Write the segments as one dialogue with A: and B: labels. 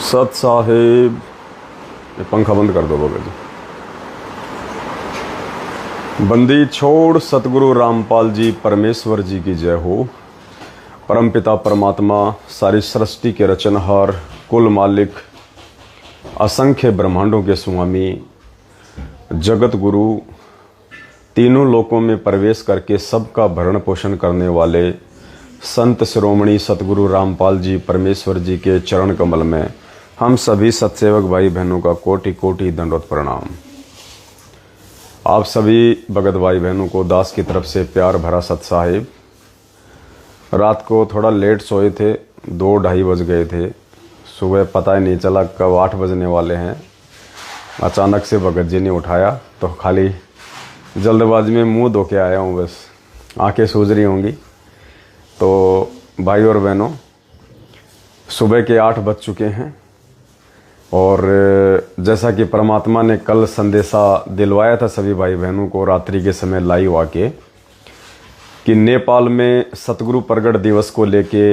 A: सत साहेब, ये पंखा बंद कर दो बगल। बंदी छोड़ सतगुरु रामपाल जी परमेश्वर जी की जय हो। परमपिता परमात्मा, सारी सृष्टि के रचनहार, कुल मालिक, असंख्य ब्रह्मांडों के स्वामी, जगत गुरु, तीनों लोकों में प्रवेश करके सबका भरण पोषण करने वाले संत शिरोमणि सतगुरु रामपाल जी परमेश्वर जी के चरण कमल में हम सभी सत्सेवक भाई बहनों का कोटि कोटि दंडवत प्रणाम। आप सभी भगत भाई बहनों को दास की तरफ से प्यार भरा सत साहिब। रात को थोड़ा लेट सोए थे, 2-2:30 बज गए थे। सुबह पता ही नहीं चला कब 8 बजने वाले हैं। अचानक से भगत जी ने उठाया तो खाली जल्दबाजी में मुंह धो के आया हूँ, बस आंखें सूज रही होंगी। तो भाई और बहनों, सुबह के 8 बज चुके हैं और जैसा कि परमात्मा ने कल संदेशा दिलवाया था सभी भाई बहनों को रात्रि के समय लाइव आके कि नेपाल में सतगुरु प्रगट दिवस को लेके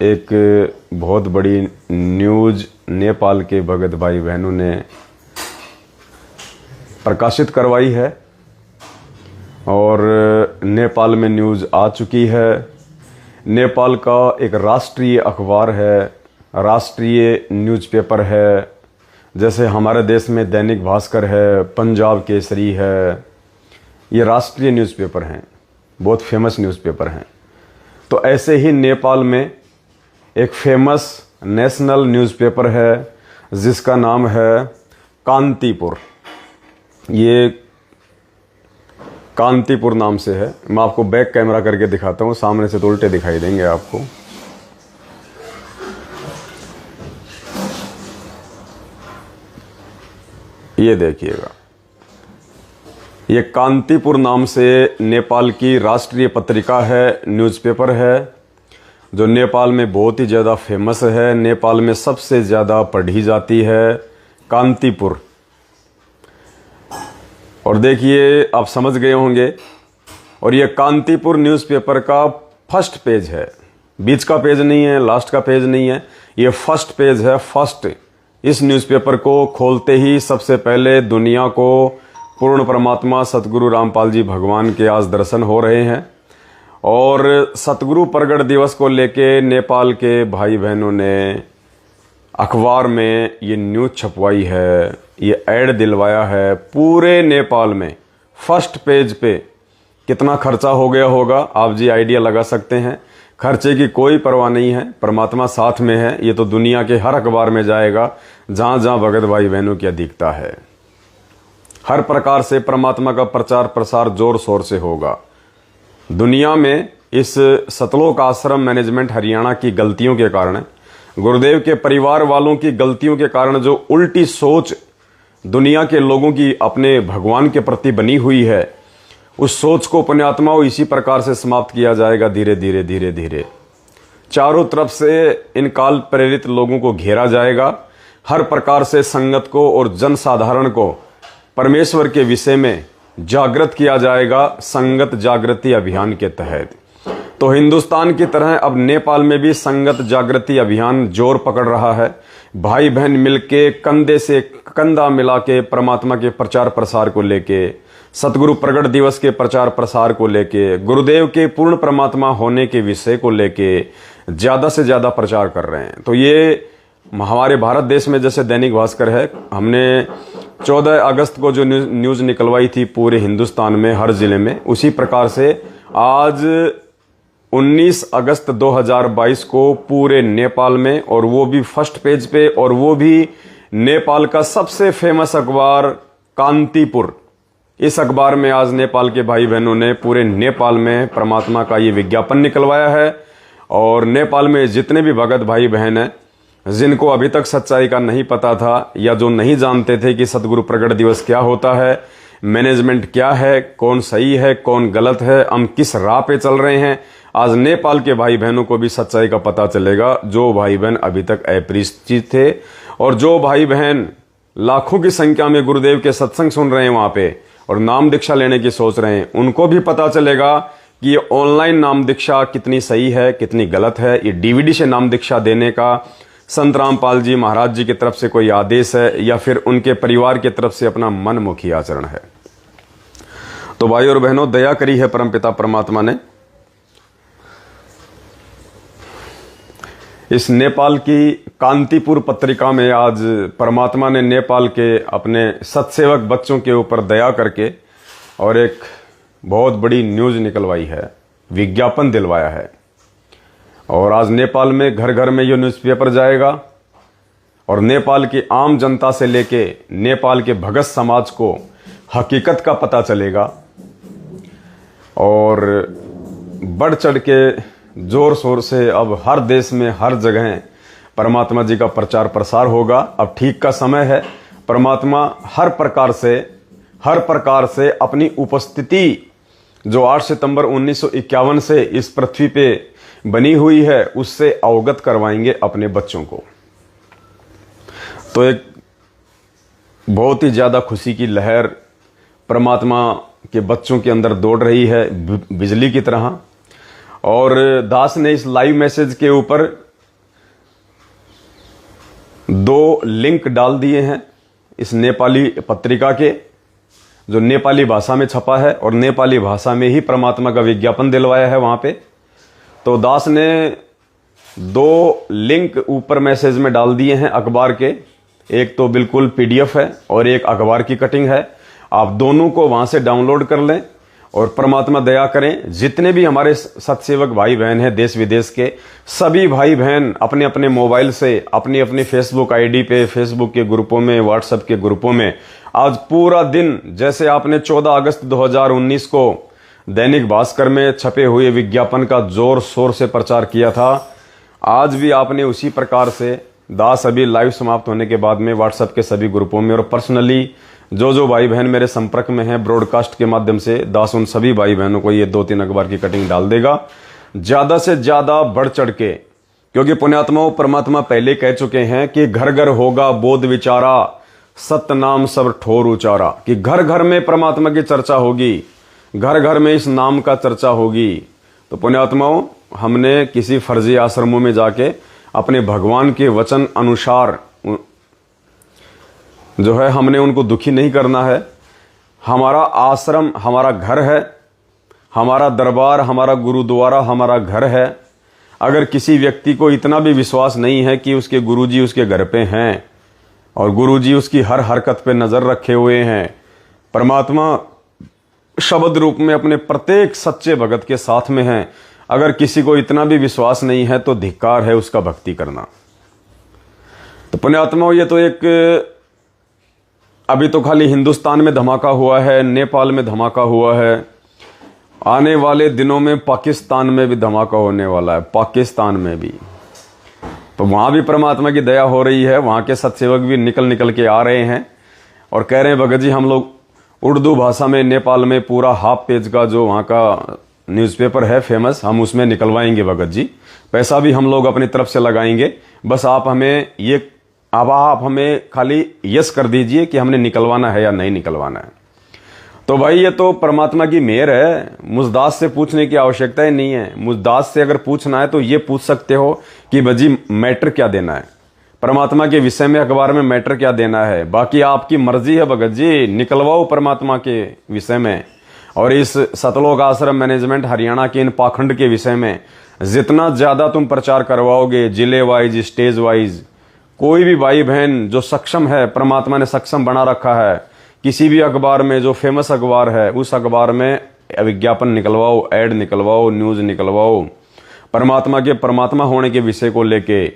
A: एक बहुत बड़ी न्यूज़ नेपाल के भगत भाई बहनों ने प्रकाशित करवाई है और नेपाल में न्यूज़ आ चुकी है। नेपाल का एक राष्ट्रीय अखबार है, राष्ट्रीय न्यूज़पेपर है। जैसे हमारे देश में दैनिक भास्कर है, पंजाब केसरी है, ये राष्ट्रीय न्यूज़पेपर हैं, बहुत फेमस न्यूज़पेपर हैं। तो ऐसे ही नेपाल में एक फेमस नेशनल न्यूज़पेपर है जिसका नाम है कांतिपुर। ये कांतिपुर नाम से है। मैं आपको बैक कैमरा करके दिखाता हूँ, सामने से तो उल्टे दिखाई देंगे आपको। ये देखिएगा, ये कांतिपुर नाम से नेपाल की राष्ट्रीय पत्रिका है, न्यूज़पेपर है, जो नेपाल में बहुत ही ज़्यादा फेमस है। नेपाल में सबसे ज़्यादा पढ़ी जाती है कांतिपुर। और देखिए, आप समझ गए होंगे। और ये कांतिपुर न्यूज़पेपर का फर्स्ट पेज है, बीच का पेज नहीं है, लास्ट का पेज नहीं है, ये फर्स्ट पेज है। फर्स्ट इस न्यूज़पेपर को खोलते ही सबसे पहले दुनिया को पूर्ण परमात्मा सतगुरु रामपाल जी भगवान के आज दर्शन हो रहे हैं। और सतगुरु प्रगट दिवस को लेके नेपाल के भाई बहनों ने अखबार में ये न्यूज़ छपवाई है, ये ऐड दिलवाया है। पूरे नेपाल में फर्स्ट पेज पे कितना खर्चा हो गया होगा आप जी आइडिया लगा सकते हैं। खर्चे की कोई परवाह नहीं है, परमात्मा साथ में है। ये तो दुनिया के हर अखबार में जाएगा जहां जहां भगत भाई बहनों की अधिकता है। हर प्रकार से परमात्मा का प्रचार प्रसार जोर शोर से होगा। दुनिया में इस सतलोक आश्रम मैनेजमेंट हरियाणा की गलतियों के कारण, गुरुदेव के परिवार वालों की गलतियों के कारण जो उल्टी सोच दुनिया के लोगों की अपने भगवान के प्रति बनी हुई है, उस सोच को पुण्यात्माओं इसी प्रकार से समाप्त किया जाएगा। धीरे धीरे धीरे धीरे चारों तरफ से इन काल प्रेरित लोगों को घेरा जाएगा। हर प्रकार से संगत को और जनसाधारण को परमेश्वर के विषय में जागृत किया जाएगा, संगत जागृति अभियान के तहत। तो हिंदुस्तान की तरह अब नेपाल में भी संगत जागृति अभियान जोर पकड़ रहा है। भाई बहन मिलके कंधे से कंधा मिला के परमात्मा के प्रचार प्रसार को लेके, सतगुरु प्रगट दिवस के प्रचार प्रसार को लेके, गुरुदेव के पूर्ण परमात्मा होने के विषय को लेके ज्यादा से ज्यादा प्रचार कर रहे हैं। तो ये हमारे भारत देश में जैसे दैनिक भास्कर है, हमने 14 अगस्त को जो न्यूज़ निकलवाई थी पूरे हिंदुस्तान में हर जिले में, उसी प्रकार से आज 19 अगस्त 2022 को पूरे नेपाल में, और वो भी फर्स्ट पेज पे, और वो भी नेपाल का सबसे फेमस अखबार कांतिपुर। इस अखबार में आज नेपाल के भाई बहनों ने पूरे नेपाल में परमात्मा का ये विज्ञापन निकलवाया है। और नेपाल में जितने भी भगत भाई बहन हैं, जिनको अभी तक सच्चाई का नहीं पता था या जो नहीं जानते थे कि सतगुरु प्रगट दिवस क्या होता है, मैनेजमेंट क्या है, कौन सही है, कौन गलत है, हम किस राह पे चल रहे हैं, आज नेपाल के भाई बहनों को भी सच्चाई का पता चलेगा। जो भाई बहन अभी तक अपरिचित थे और जो भाई बहन लाखों की संख्या में गुरुदेव के सत्संग सुन रहे हैं वहां पे और नाम दीक्षा लेने की सोच रहे हैं, उनको भी पता चलेगा कि ये ऑनलाइन नाम दीक्षा कितनी सही है, कितनी गलत है। ये डीवीडी से नाम दीक्षा देने का संत रामपाल जी महाराज जी की तरफ से कोई आदेश है या फिर उनके परिवार की तरफ से अपना मनमुखी आचरण है। तो भाई और बहनों, दया करी है परमपिता परमात्मा ने। इस नेपाल की कांतिपुर पत्रिका में आज परमात्मा ने नेपाल के अपने सत्सेवक बच्चों के ऊपर दया करके और एक बहुत बड़ी न्यूज निकलवाई है, विज्ञापन दिलवाया है। और आज नेपाल में घर घर में ये न्यूज़पेपर जाएगा और नेपाल की आम जनता से लेके नेपाल के भगत समाज को हकीकत का पता चलेगा और बढ़ चढ़ के जोर शोर से अब हर देश में हर जगह परमात्मा जी का प्रचार प्रसार होगा। अब ठीक का समय है। परमात्मा हर प्रकार से अपनी उपस्थिति जो 8 सितंबर 1951 से इस पृथ्वी पे बनी हुई है उससे अवगत करवाएंगे अपने बच्चों को। तो एक बहुत ही ज्यादा खुशी की लहर परमात्मा के बच्चों के अंदर दौड़ रही है बिजली की तरह। और दास ने इस लाइव मैसेज के ऊपर 2 लिंक डाल दिए हैं इस नेपाली पत्रिका के, जो नेपाली भाषा में छपा है और नेपाली भाषा में ही परमात्मा का विज्ञापन दिलवाया है वहां पे। तो दास ने 2 लिंक ऊपर मैसेज में डाल दिए हैं अखबार के, एक तो बिल्कुल पीडीएफ है और एक अखबार की कटिंग है। आप दोनों को वहां से डाउनलोड कर लें और परमात्मा दया करें, जितने भी हमारे सत्सेवक भाई बहन हैं देश विदेश के, सभी भाई बहन अपने अपने मोबाइल से अपनी अपनी फेसबुक आईडी पे, फेसबुक के ग्रुपों में, व्हाट्सएप के ग्रुपों में आज पूरा दिन, जैसे आपने 14 अगस्त 2019 को दैनिक भास्कर में छपे हुए विज्ञापन का जोर शोर से प्रचार किया था, आज भी आपने उसी प्रकार से दास अभी लाइव समाप्त होने के बाद में व्हाट्सएप के सभी ग्रुपों में और पर्सनली जो भाई बहन मेरे संपर्क में हैं ब्रॉडकास्ट के माध्यम से, दास उन सभी भाई बहनों को ये 2-3 अखबार की कटिंग डाल देगा ज्यादा से ज्यादा बढ़ चढ़ के। क्योंकि पुण्यात्माओं, परमात्मा पहले कह चुके हैं कि घर घर होगा बोध विचारा, सत्य नाम सब ठोर उचारा, कि घर घर में परमात्मा की चर्चा होगी, घर घर में इस नाम का चर्चा होगी। तो पुण्यात्माओं, हमने किसी फर्जी आश्रमों में जाके अपने भगवान के वचन अनुसार जो है हमने उनको दुखी नहीं करना है। हमारा आश्रम हमारा घर है, हमारा दरबार हमारा गुरुद्वारा हमारा घर है। अगर किसी व्यक्ति को इतना भी विश्वास नहीं है कि उसके गुरुजी उसके घर पे हैं और गुरुजी उसकी हर हरकत पे नजर रखे हुए हैं, परमात्मा शब्द रूप में अपने प्रत्येक सच्चे भगत के साथ में हैं, अगर किसी को इतना भी विश्वास नहीं है तो धिक्कार है उसका भक्ति करना। तो पुण्यात्माओं, ये तो एक अभी तो खाली हिंदुस्तान में धमाका हुआ है, नेपाल में धमाका हुआ है, आने वाले दिनों में पाकिस्तान में भी धमाका होने वाला है, पाकिस्तान में भी। तो वहां भी परमात्मा की दया हो रही है, वहां के सत्सेवक भी निकल के आ रहे हैं और कह रहे हैं भगत जी हम लोग उर्दू भाषा में नेपाल में पूरा हाफ पेज का जो वहां का न्यूज़पेपर है फेमस, हम उसमें निकलवाएंगे भगत जी, पैसा भी हम लोग अपनी तरफ से लगाएंगे, बस आप हमें खाली यस कर दीजिए कि हमने निकलवाना है या नहीं निकलवाना है। तो भाई ये तो परमात्मा की मेहर है, मुझदास से पूछने की आवश्यकता ही नहीं है। मुझदास से अगर पूछना है तो ये पूछ सकते हो कि भजी मैटर क्या देना है, परमात्मा के विषय में अखबार में मैटर क्या देना है, बाकी आपकी मर्जी है भगत जी, निकलवाओ परमात्मा के विषय में। और इस सतलोक आश्रम मैनेजमेंट हरियाणा के इन पाखंड के विषय में जितना ज्यादा तुम प्रचार करवाओगे, जिले वाइज स्टेज वाइज, कोई भी भाई बहन जो सक्षम है, परमात्मा ने सक्षम बना रखा है, किसी भी अखबार में जो फेमस अखबार है उस अखबार में विज्ञापन निकलवाओ, ऐड निकलवाओ, न्यूज निकलवाओ परमात्मा के परमात्मा होने के विषय को लेके,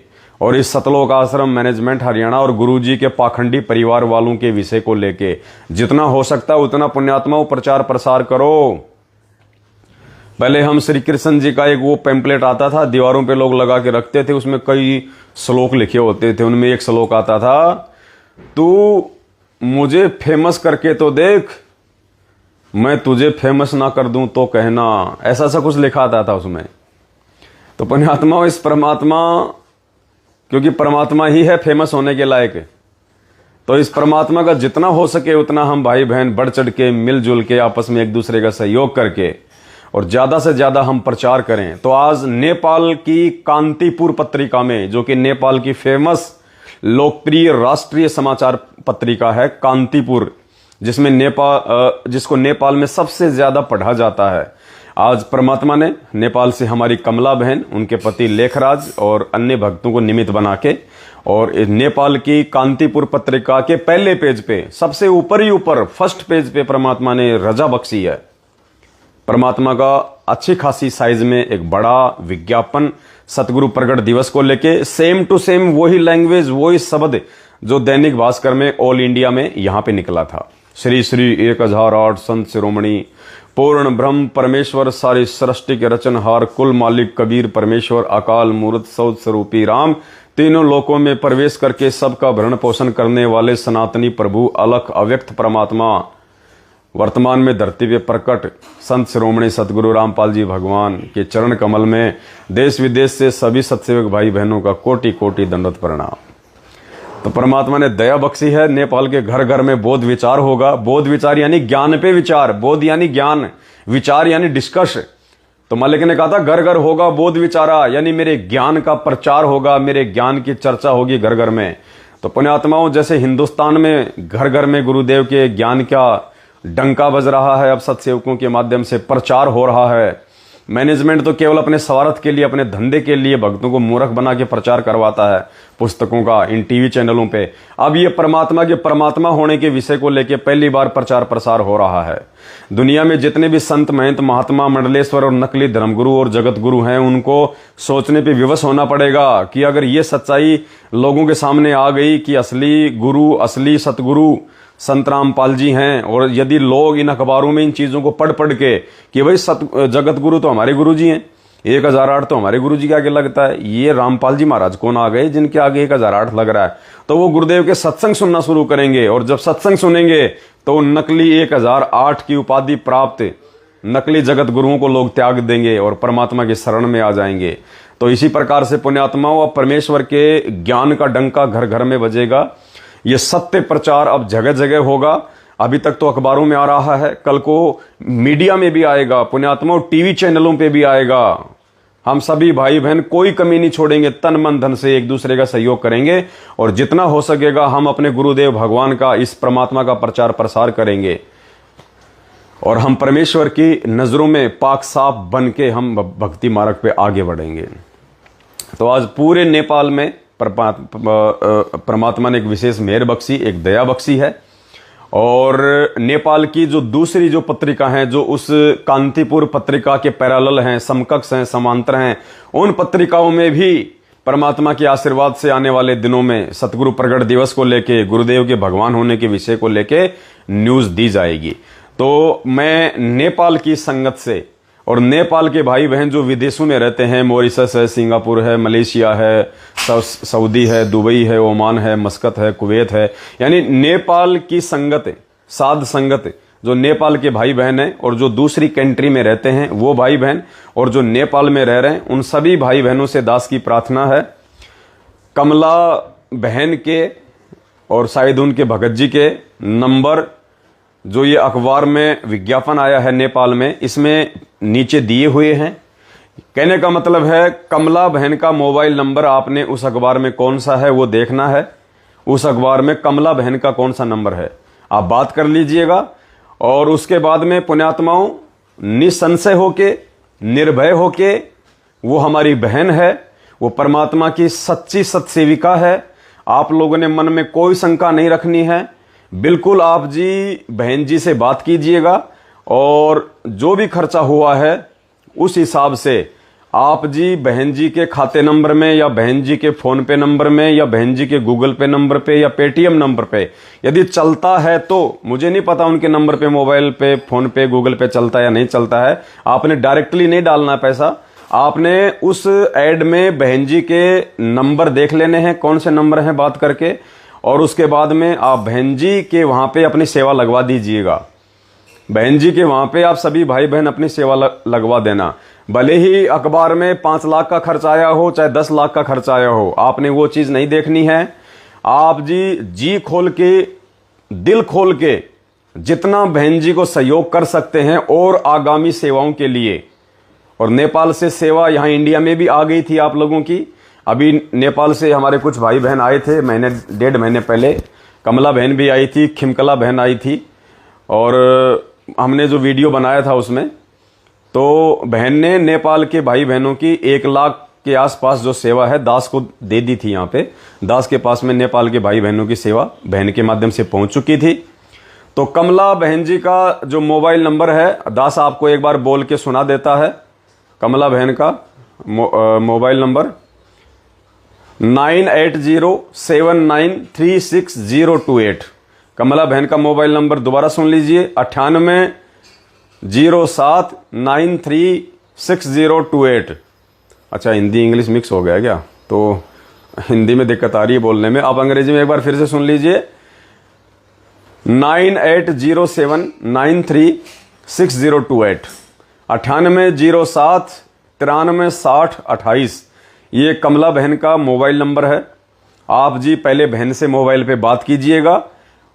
A: और इस सतलोक आश्रम मैनेजमेंट हरियाणा और गुरुजी के पाखंडी परिवार वालों के विषय को लेके जितना हो सकता है उतना पुण्यात्माओं प्रचार प्रसार करो। पहले हम श्री कृष्ण जी का एक वो पैम्पलेट आता था, दीवारों पे लोग लगा के रखते थे, उसमें कई श्लोक लिखे होते थे, उनमें एक श्लोक आता था, तू मुझे फेमस करके तो देख, मैं तुझे फेमस ना कर दूं तो कहना, ऐसा सा कुछ लिखा आता था उसमें। तो पुण्यात्मा इस परमात्मा, क्योंकि परमात्मा ही है फेमस होने के लायक, तो इस परमात्मा का जितना हो सके उतना हम भाई बहन बढ़ चढ़ के मिलजुल के आपस में एक दूसरे का सहयोग करके और ज़्यादा से ज़्यादा हम प्रचार करें। तो आज नेपाल की कांतिपुर पत्रिका में, जो कि नेपाल की फेमस लोकप्रिय राष्ट्रीय समाचार पत्रिका है कांतिपुर, जिसको नेपाल में सबसे ज़्यादा पढ़ा जाता है, आज परमात्मा ने नेपाल से हमारी कमला बहन, उनके पति लेखराज और अन्य भक्तों को निमित्त बना के, और नेपाल की कांतिपुर पत्रिका के पहले पेज पे, सबसे ऊपर ही ऊपर फर्स्ट पेज पे परमात्मा ने रजा बख्शी है। परमात्मा का अच्छी खासी साइज में एक बड़ा विज्ञापन सतगुरु प्रगट दिवस को लेके, सेम टू सेम वही लैंग्वेज, वही शब्द जो दैनिक भास्कर में ऑल इंडिया में यहां पे निकला था। श्री श्री 1008 संत शिरोमणि पूर्ण ब्रह्म परमेश्वर सारी सृष्टि के रचनहार कुल मालिक कबीर परमेश्वर अकाल मूर्त सौद स्वरूपी राम, तीनों लोकों में प्रवेश करके सबका भरण पोषण करने वाले सनातनी प्रभु अलख अव्यक्त परमात्मा, वर्तमान में धरती पे प्रकट संत शिरोमणि सतगुरु रामपाल जी भगवान के चरण कमल में देश विदेश से सभी सत्सेवक भाई बहनों का कोटि कोटि दंडवत प्रणाम। तो परमात्मा ने दया बख्शी है। नेपाल के घर घर में बोध विचार होगा। बोध विचार यानी ज्ञान पे विचार, बोध यानी ज्ञान, विचार यानी डिस्कस। तो मालिक ने कहा था घर घर होगा बोध विचारा, यानी मेरे ज्ञान का प्रचार होगा, मेरे ज्ञान की चर्चा होगी घर घर में। तो पुण्यात्माओं, जैसे हिंदुस्तान में घर घर में गुरुदेव के ज्ञान का डंका बज रहा है, अब सत्सेवकों के माध्यम से प्रचार हो रहा है। मैनेजमेंट तो केवल अपने स्वार्थ के लिए, अपने धंधे के लिए भक्तों को मूर्ख बना के प्रचार करवाता है पुस्तकों का इन टीवी चैनलों पे। अब ये परमात्मा के परमात्मा होने के विषय को लेके पहली बार प्रचार प्रसार हो रहा है। दुनिया में जितने भी संत महंत महात्मा मंडलेश्वर और नकली धर्मगुरु और जगत गुरु हैं, उनको सोचने पे विवश होना पड़ेगा कि अगर ये सच्चाई लोगों के सामने आ गई कि असली गुरु, असली सतगुरु संत रामपाल जी हैं, और यदि लोग इन अखबारों में इन चीजों को पढ़ पढ़ के कि भाई जगत गुरु तो हमारे गुरु जी हैं, 1008 तो हमारे गुरु जी के आगे लगता है, ये रामपाल जी महाराज कौन आ गए जिनके आगे 1008 लग रहा है, तो वो गुरुदेव के सत्संग सुनना शुरू करेंगे। और जब सत्संग सुनेंगे तो नकली 1008 की उपाधि प्राप्त नकली जगत गुरुओं को लोग त्याग देंगे और परमात्मा की शरण में आ जाएंगे। तो इसी प्रकार से पुण्यात्माओं, अब परमेश्वर के ज्ञान का डंका घर घर में बजेगा। ये सत्य प्रचार अब जगह जगह होगा। अभी तक तो अखबारों में आ रहा है, कल को मीडिया में भी आएगा, पुण्यात्माओं टीवी चैनलों पे भी आएगा। हम सभी भाई बहन कोई कमी नहीं छोड़ेंगे, तन मन धन से एक दूसरे का सहयोग करेंगे और जितना हो सकेगा हम अपने गुरुदेव भगवान का, इस परमात्मा का प्रचार प्रसार करेंगे और हम परमेश्वर की नजरों में पाक साफ बन के हम भक्ति मार्ग पे आगे बढ़ेंगे। तो आज पूरे नेपाल में परमात्मा ने एक विशेष मेहर बख्शी, एक दया बख्शी है। और नेपाल की जो दूसरी जो पत्रिका हैं, जो उस कांतिपुर पत्रिका के पैरेलल हैं, समकक्ष हैं, समांतर हैं, उन पत्रिकाओं में भी परमात्मा के आशीर्वाद से आने वाले दिनों में सतगुरु प्रगट दिवस को लेके, गुरुदेव के भगवान होने के विषय को लेके न्यूज दी जाएगी। तो मैं नेपाल की संगत से और नेपाल के भाई बहन जो विदेशों में रहते हैं, मॉरिशस है, सिंगापुर है, मलेशिया है, सऊदी है, दुबई है, ओमान है, मस्कत है, कुवैत है, यानी नेपाल की संगत, साध संगत जो नेपाल के भाई बहन हैं और जो दूसरी कंट्री में रहते हैं वो भाई बहन, और जो नेपाल में रह रहे हैं उन सभी भाई बहनों से दास की प्रार्थना है, कमला बहन के और शायद उनके भगत जी के नंबर जो ये अखबार में विज्ञापन आया है नेपाल में, इसमें नीचे दिए हुए हैं। कहने का मतलब है कमला बहन का मोबाइल नंबर आपने उस अखबार में कौन सा है वो देखना है। उस अखबार में कमला बहन का कौन सा नंबर है आप बात कर लीजिएगा। और उसके बाद में पुण्यात्माओं, निसंशय होके, निर्भय होके, वो हमारी बहन है, वो परमात्मा की सच्ची सत्सेविका है। आप लोगों ने मन में कोई शंका नहीं रखनी है। बिल्कुल आप जी बहन जी से बात कीजिएगा और जो भी खर्चा हुआ है उस हिसाब से आप जी बहन जी के खाते नंबर में या बहन जी के फोन पे नंबर में या बहन जी के गूगल पे नंबर पे या पेटीएम नंबर पे यदि चलता है, तो मुझे नहीं पता उनके नंबर पे, मोबाइल पे, फोन पे, गूगल पे चलता है या नहीं चलता है, आपने डायरेक्टली नहीं डालना पैसा। आपने उस एड में बहन जी के नंबर देख लेने हैं, कौन से नंबर हैं बात करके, और उसके बाद में आप बहन जी के वहां पे अपनी सेवा लगवा दीजिएगा। बहन जी के वहां पे आप सभी भाई बहन अपनी सेवा लगवा देना। भले ही अखबार में 5 लाख का खर्च आया हो चाहे 10 लाख का खर्च आया हो, आपने वो चीज नहीं देखनी है। आप जी खोल के, दिल खोल के जितना बहन जी को सहयोग कर सकते हैं और आगामी सेवाओं के लिए। और नेपाल से सेवा यहाँ इंडिया में भी आ गई थी आप लोगों की। अभी नेपाल से हमारे कुछ भाई बहन आए थे महीने 1.5 महीने पहले। कमला बहन भी आई थी, खिमकला बहन आई थी, और हमने जो वीडियो बनाया था उसमें तो बहन ने नेपाल के भाई बहनों की 1 लाख के आसपास जो सेवा है दास को दे दी थी। यहाँ पे दास के पास में नेपाल के भाई बहनों की सेवा बहन के माध्यम से पहुंच चुकी थी। तो कमला बहन जी का जो मोबाइल नंबर है दास आपको एक बार बोल के सुना देता है। कमला बहन का मोबाइल नंबर 9807936028। कमला बहन का मोबाइल नंबर दोबारा सुन लीजिए, 9807936028। अच्छा, हिंदी इंग्लिश मिक्स हो गया क्या? तो हिंदी में दिक्कत आ रही है बोलने में। आप अंग्रेजी में एक बार फिर से सुन लीजिए, 9807936028, 9807936028। ये कमला बहन का मोबाइल नंबर है। आप जी पहले बहन से मोबाइल पे बात कीजिएगा।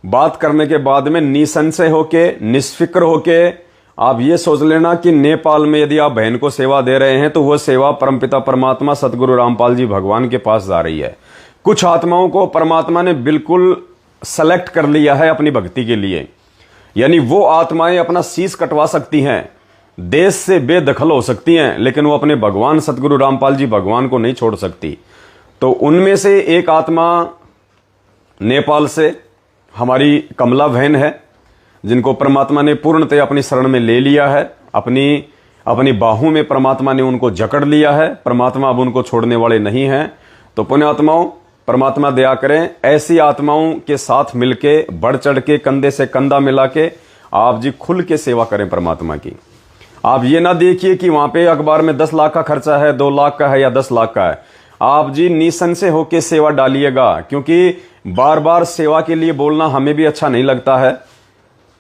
A: बात करने के बाद में निसंशय होके, निष्फिक्र होके आप ये सोच लेना कि नेपाल में यदि आप बहन को सेवा दे रहे हैं तो वह सेवा परमपिता परमात्मा सतगुरु रामपाल जी भगवान के पास जा रही है। कुछ आत्माओं को परमात्मा ने बिल्कुल सेलेक्ट कर लिया है अपनी भक्ति के लिए, यानी वो आत्माएं अपना शीश कटवा सकती हैं, देश से बेदखल हो सकती हैं, लेकिन वो अपने भगवान सतगुरु रामपाल जी भगवान को नहीं छोड़ सकती। तो उनमें से एक आत्मा नेपाल से हमारी कमला बहन है, जिनको परमात्मा ने पूर्णतः अपनी शरण में ले लिया है। अपनी बाहों में परमात्मा ने उनको जकड़ लिया है। परमात्मा अब उनको छोड़ने वाले नहीं हैं। तो पुण्यात्माओं, परमात्मा दया करें, ऐसी आत्माओं के साथ मिलके बढ़ चढ़ के कंधे से कंधा मिला के आप जी खुल के सेवा करें परमात्मा की। आप ये ना देखिए कि वहां पे अखबार में 10 लाख का खर्चा है, 2 लाख का है या 10 लाख का है। आप जी निसंशय होके सेवा डालिएगा, क्योंकि बार बार सेवा के लिए बोलना हमें भी अच्छा नहीं लगता है,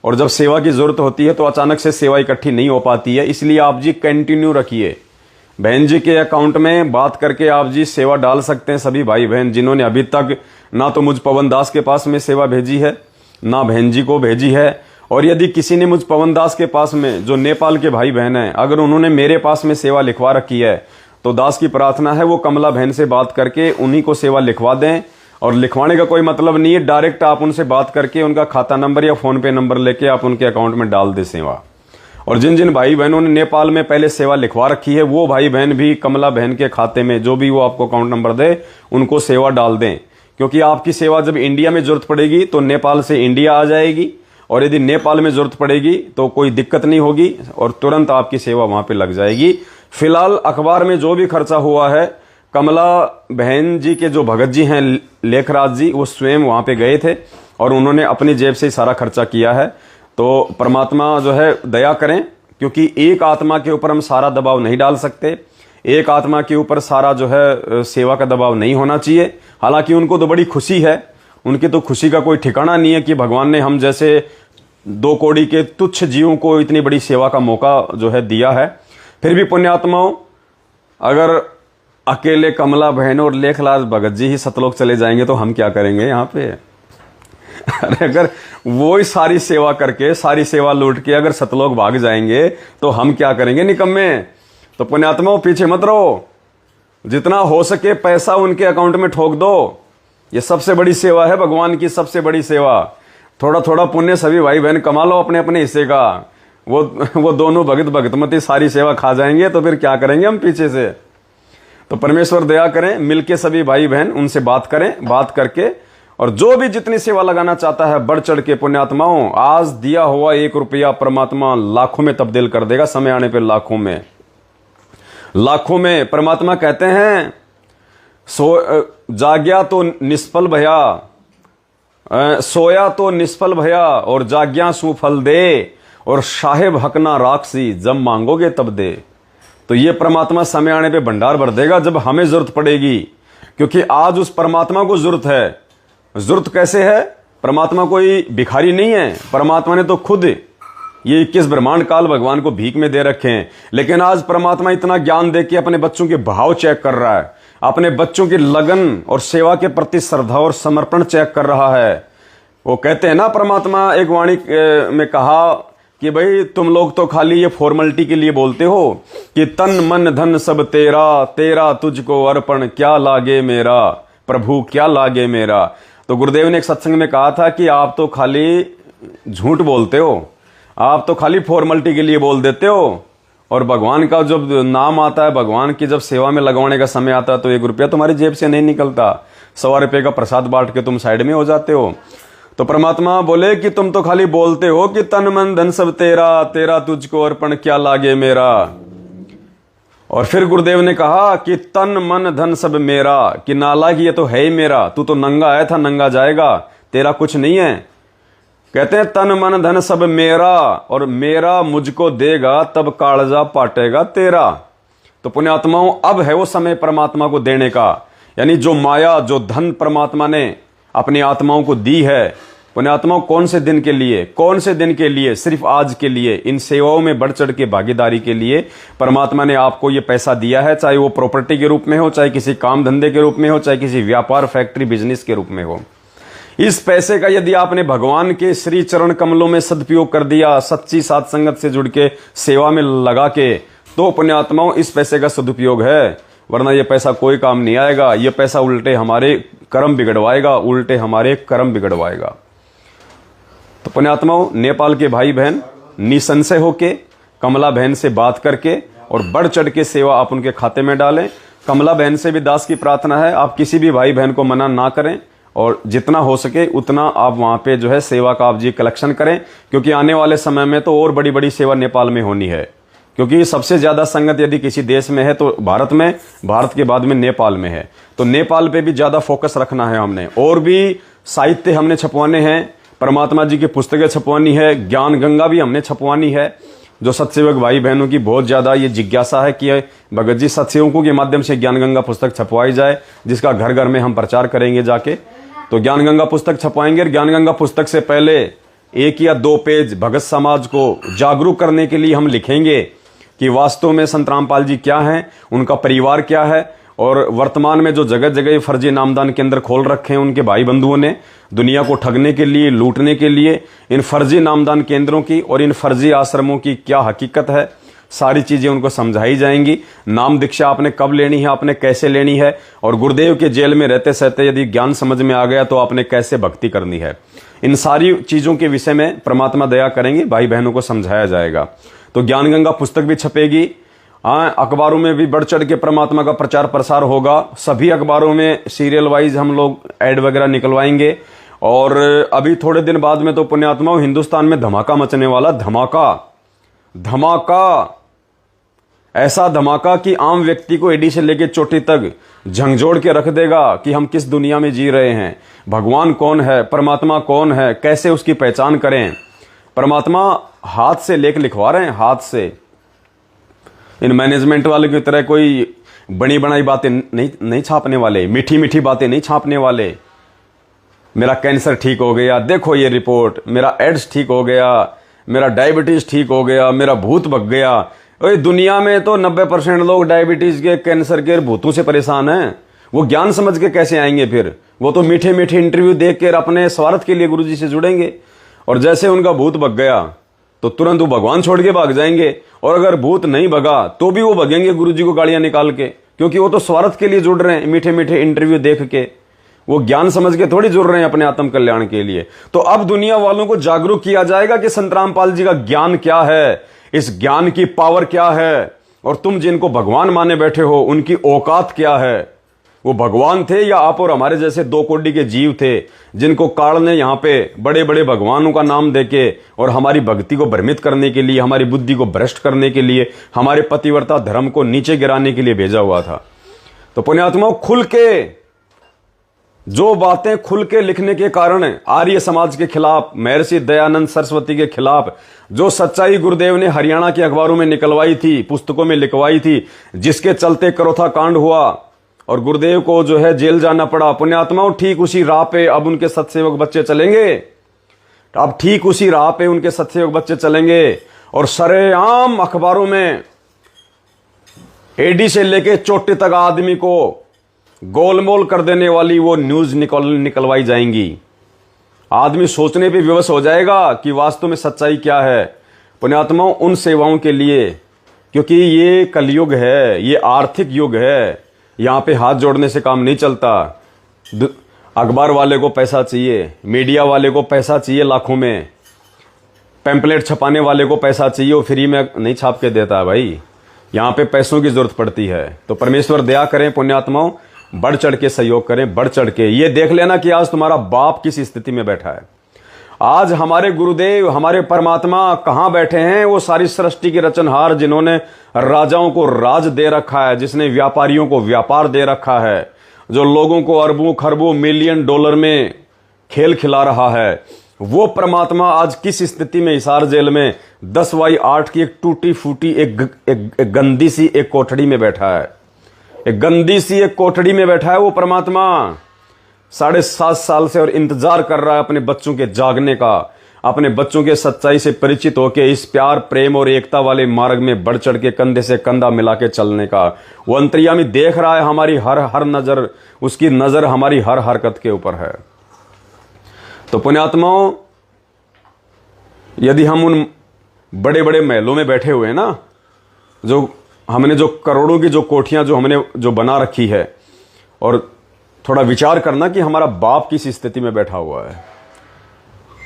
A: और जब सेवा की जरूरत होती है तो अचानक से सेवा इकट्ठी नहीं हो पाती है। इसलिए आप जी कंटिन्यू रखिए। बहन जी के अकाउंट में बात करके आप जी सेवा डाल सकते हैं। सभी भाई बहन जिन्होंने अभी तक ना तो मुझ पवन दास के पास में सेवा भेजी है, ना बहन जी को भेजी है, और यदि किसी ने मुझ पवन दास के पास में, जो नेपाल के भाई बहन हैं, अगर उन्होंने मेरे पास में सेवा लिखवा रखी है तो दास की प्रार्थना है वो कमला बहन से बात करके उन्हीं को सेवा लिखवा दें। और लिखवाने का कोई मतलब नहीं है, डायरेक्ट आप उनसे बात करके उनका खाता नंबर या फोन पे नंबर लेके आप उनके अकाउंट में डाल दें सेवा। और जिन जिन भाई बहनों ने नेपाल में पहले सेवा लिखवा रखी है वो भाई बहन भी कमला बहन के खाते में जो भी वो आपको अकाउंट नंबर दे उनको सेवा डाल दें, क्योंकि आपकी सेवा जब इंडिया में जरूरत पड़ेगी तो नेपाल से इंडिया आ जाएगी, और यदि नेपाल में जरूरत पड़ेगी तो कोई दिक्कत नहीं होगी और तुरंत आपकी सेवा वहां पे लग जाएगी। फिलहाल अखबार में जो भी खर्चा हुआ है, कमला बहन जी के जो भगत जी हैं लेखराज जी, वो स्वयं वहां पे गए थे और उन्होंने अपनी जेब से सारा खर्चा किया है। तो परमात्मा जो है दया करें, क्योंकि एक आत्मा के ऊपर हम सारा दबाव नहीं डाल सकते, एक आत्मा के ऊपर सारा जो है सेवा का दबाव नहीं होना चाहिए। हालांकि उनको तो बड़ी खुशी है, उनकी तो खुशी का कोई ठिकाना नहीं है कि भगवान ने हम जैसे 2 कौड़ी के तुच्छ जीवों को इतनी बड़ी सेवा का मौका जो है दिया है। फिर भी पुण्यात्माओं, अगर अकेले कमला बहन और लेखलाल भगत जी ही सतलोक चले जाएंगे तो हम क्या करेंगे यहाँ पे? अरे अगर वो ही सारी सेवा करके, सारी सेवा लूट के अगर सतलोक भाग जाएंगे तो हम क्या करेंगे निकम्मे? तो पुण्यात्माओं पीछे मत रहो, जितना हो सके पैसा उनके अकाउंट में ठोक दो। ये सबसे बड़ी सेवा है, भगवान की सबसे बड़ी सेवा। थोड़ा थोड़ा पुण्य सभी भाई बहन कमा लो अपने अपने हिस्से का। वो दोनों भगत भगतमती सारी सेवा खा जाएंगे तो फिर क्या करेंगे हम पीछे से? तो परमेश्वर दया करें, मिलके सभी भाई बहन उनसे बात करें, बात करके, और जो भी जितनी सेवा लगाना चाहता है बढ़ चढ़ के पुण्यात्माओं, आज दिया हुआ 1 रुपया परमात्मा लाखों में तब्दील कर देगा, समय आने पर लाखों में, लाखों में। परमात्मा कहते हैं जाग्या तो निष्फल भया, सोया तो निष्फल भया, और जाग्या सुफल दे, और साहेब हकना राक्षसी, जब मांगोगे तब दे। तो ये परमात्मा समय आने पे भंडार भर देगा जब हमें जरूरत पड़ेगी, क्योंकि आज उस परमात्मा को जरूरत है। जरूरत कैसे है? परमात्मा कोई भिखारी नहीं है, परमात्मा ने तो खुद ये 21 ब्रह्मांड काल भगवान को भीख में दे रखे हैं। लेकिन आज परमात्मा इतना ज्ञान दे के अपने बच्चों के भाव चेक कर रहा है, अपने बच्चों की लगन और सेवा के प्रति श्रद्धा और समर्पण चेक कर रहा है। वो कहते हैं ना, परमात्मा एक वाणी में कहा कि भाई तुम लोग तो खाली ये फॉर्मेलिटी के लिए बोलते हो कि तन मन धन सब तेरा, तेरा तुझको अर्पण क्या लागे मेरा, प्रभु क्या लागे मेरा। तो गुरुदेव ने एक सत्संग में कहा था कि आप तो खाली झूठ बोलते हो, आप तो खाली फॉर्मेलिटी के लिए बोल देते हो, और भगवान का जब नाम आता है, भगवान की जब सेवा में लगवाने का समय आता है तो 1 रुपया तुम्हारी जेब से नहीं निकलता, 100 रुपये का प्रसाद बांट के तुम साइड में हो जाते हो। तो परमात्मा बोले कि तुम तो खाली बोलते हो कि तन मन धन सब तेरा, तेरा तुझको अर्पण क्या लागे मेरा। और फिर गुरुदेव ने कहा कि तन मन धन सब मेरा, कि नालायक ये तो है ही मेरा, तू तो नंगा आया था नंगा जाएगा, तेरा कुछ नहीं है। कहते हैं तन मन धन सब मेरा, और मेरा मुझको देगा तब कालजा पाटेगा तेरा। तो पुण्यात्माओं, अब है वो समय परमात्मा को देने का, यानी जो माया जो धन परमात्मा ने अपनी आत्माओं को दी है, पुण्यात्माओं कौन से दिन के लिए, कौन से दिन के लिए, सिर्फ आज के लिए, इन सेवाओं में बढ़ चढ़ के भागीदारी के लिए परमात्मा ने आपको ये पैसा दिया है, चाहे वो प्रॉपर्टी के रूप में हो, चाहे किसी काम धंधे के रूप में हो, चाहे किसी व्यापार फैक्ट्री बिजनेस के रूप में हो। इस पैसे का यदि आपने भगवान के श्री चरण कमलों में सदुपयोग कर दिया, सच्ची साध संगत से जुड़ के सेवा में लगा के, तो पुण्यात्माओं इस पैसे का सदुपयोग है, वरना ये पैसा कोई काम नहीं आएगा। ये पैसा उल्टे हमारे कर्म बिगड़वाएगा, उल्टे हमारे कर्म बिगड़वाएगा। तो पुण्यात्माओं, नेपाल के भाई बहन निसंशय होके कमला बहन से बात करके और बढ़ चढ़ के सेवा आप उनके खाते में डालें। कमला बहन से भी दास की प्रार्थना है, आप किसी भी भाई बहन को मना ना करें, और जितना हो सके उतना आप वहां पे जो है सेवा का आप जी कलेक्शन करें, क्योंकि आने वाले समय में तो और बड़ी बड़ी सेवा नेपाल में होनी है। क्योंकि सबसे ज्यादा संगत यदि किसी देश में है तो भारत में, भारत के बाद में नेपाल में है। तो नेपाल पे भी ज्यादा फोकस रखना है हमने, और भी साहित्य हमने छपवाने हैं, परमात्मा जी की पुस्तकें छपवानी है, ज्ञान गंगा भी हमने छपवानी है। जो सत्सेवक भाई बहनों की बहुत ज्यादा ये जिज्ञासा है कि भगत जी सत्सेवकों के माध्यम से ज्ञान गंगा पुस्तक छपवाई जाए, जिसका घर घर में हम प्रचार करेंगे जाके। तो ज्ञान गंगा पुस्तक छपवाएंगे। ज्ञान गंगा पुस्तक से पहले 1 या 2 पेज भगत समाज को जागरूक करने के लिए हम लिखेंगे कि वास्तव में संत रामपाल जी क्या हैं, उनका परिवार क्या है, और वर्तमान में जो जगह जगह फर्जी नामदान केंद्र खोल रखे हैं उनके भाई बंधुओं ने दुनिया को ठगने के लिए, लूटने के लिए, इन फर्जी नामदान केंद्रों की और इन फर्जी आश्रमों की क्या हकीकत है, सारी चीजें उनको समझाई जाएंगी। नाम दीक्षा आपने कब लेनी है, आपने कैसे लेनी है, और गुरुदेव के जेल में रहते सहते यदि ज्ञान समझ में आ गया तो आपने कैसे भक्ति करनी है, इन सारी चीजों के विषय में परमात्मा दया करेंगे, भाई बहनों को समझाया जाएगा। तो ज्ञान गंगा पुस्तक भी छपेगी। अखबारों में भी बढ़ चढ़ के परमात्मा का प्रचार प्रसार होगा। सभी अखबारों में सीरियल वाइज हम लोग ऐड वगैरह निकलवाएंगे। और अभी थोड़े दिन बाद में तो पुण्यात्माओं हिंदुस्तान में धमाका मचने वाला, धमाका, ऐसा धमाका कि आम व्यक्ति को एडी से लेकर चोटी तक झंझोड़ के रख देगा कि हम किस दुनिया में जी रहे हैं, भगवान कौन है, परमात्मा कौन है, कैसे उसकी पहचान करें। परमात्मा हाथ से लेख लिखवा रहे हैं, हाथ से। इन मैनेजमेंट वाले की तरह कोई बड़ी बनाई बातें नहीं छापने वाले, मीठी मीठी बातें नहीं छापने वाले। मेरा कैंसर ठीक हो गया, देखो ये रिपोर्ट, मेरा एड्स ठीक हो गया, मेरा डायबिटीज ठीक हो गया, मेरा भूत भग गया। ओए दुनिया में तो 90% लोग डायबिटीज के, कैंसर के भूतों से परेशान हैं। वो ज्ञान समझ के कैसे आएंगे फिर? वो तो मीठे मीठे इंटरव्यू देख कर अपने स्वार्थ के लिए गुरुजी से जुड़ेंगे, और जैसे उनका भूत भग गया तो तुरंत वो भगवान छोड़ के भाग जाएंगे। और अगर भूत नहीं भगा तो भी वो भगेंगे गुरुजी को गालियां निकाल के, क्योंकि वो तो स्वार्थ के लिए जुड़ रहे हैं, मीठे मीठे इंटरव्यू देख के। वो ज्ञान समझ के थोड़ी जुड़ रहे हैं अपने आत्म कल्याण के लिए। तो अब दुनिया वालों को जागरूक किया जाएगा कि संत रामपाल जी का ज्ञान क्या है, इस ज्ञान की पावर क्या है, और तुम जिनको भगवान माने बैठे हो उनकी औकात क्या है। वो भगवान थे या आप और हमारे जैसे 2 कोटि के जीव थे, जिनको काल ने यहाँ पे बड़े बड़े भगवानों का नाम देके और हमारी भक्ति को भ्रमित करने के लिए, हमारी बुद्धि को भ्रष्ट करने के लिए, हमारे पतिव्रता धर्म को नीचे गिराने के लिए भेजा हुआ था। तो पुण्यात्माओं, खुल के जो बातें खुल के लिखने के कारण आर्य समाज के खिलाफ, महर्षि दयानंद सरस्वती के खिलाफ जो सच्चाई गुरुदेव ने हरियाणा के अखबारों में निकलवाई थी, पुस्तकों में लिखवाई थी, जिसके चलते करोथा कांड हुआ और गुरुदेव को जो है जेल जाना पड़ा, पुण्यात्माओं ठीक उसी राह पे अब उनके सत्सेवक बच्चे चलेंगे। अब ठीक उसी राह पे उनके सत्सेवक बच्चे चलेंगे और सरेआम अखबारों में एडी से लेके चोटी तक आदमी को गोलमोल कर देने वाली वो न्यूज निकलवाई जाएंगी। आदमी सोचने पे विवश हो जाएगा कि वास्तव में सच्चाई क्या है। पुण्यात्माओं, उन सेवाओं के लिए, क्योंकि ये कलयुग है, ये आर्थिक युग है, यहाँ पे हाथ जोड़ने से काम नहीं चलता। अखबार वाले को पैसा चाहिए, मीडिया वाले को पैसा चाहिए लाखों में, पैम्पलेट छपाने वाले को पैसा चाहिए, वो फ्री में नहीं छाप के देता है भाई, यहाँ पे पैसों की जरूरत पड़ती है। तो परमेश्वर दया करें पुण्यात्माओं, बढ़ चढ़ के सहयोग करें, बढ़ चढ़ के। ये देख लेना कि आज तुम्हारा बाप किस स्थिति में बैठा है। आज हमारे गुरुदेव, हमारे परमात्मा कहाँ बैठे हैं? वो सारी सृष्टि के रचनहार, जिन्होंने राजाओं को राज दे रखा है, जिसने व्यापारियों को व्यापार दे रखा है, जो लोगों को अरबों खरबों मिलियन डॉलर में खेल खिला रहा है, वो परमात्मा आज किस स्थिति में हिसार जेल में 10x8 की एक टूटी फूटी एक गंदी सी एक कोठड़ी में बैठा है। एक गंदी सी एक कोठड़ी में बैठा है वो परमात्मा 7.5 साल से, और इंतजार कर रहा है अपने बच्चों के जागने का, अपने बच्चों के सच्चाई से परिचित होकर इस प्यार प्रेम और एकता वाले मार्ग में बढ़ चढ़ के कंधे से कंधा मिला के चलने का। वो अंतर्यामी देख रहा है हमारी हर नजर, उसकी नजर हमारी हर हरकत के ऊपर है। तो पुण्यात्माओं, यदि हम उन बड़े बड़े महलों में बैठे हुए हैं ना, जो हमने जो करोड़ों की जो कोठियां जो हमने जो बना रखी है, और थोड़ा विचार करना कि हमारा बाप किस स्थिति में बैठा हुआ है।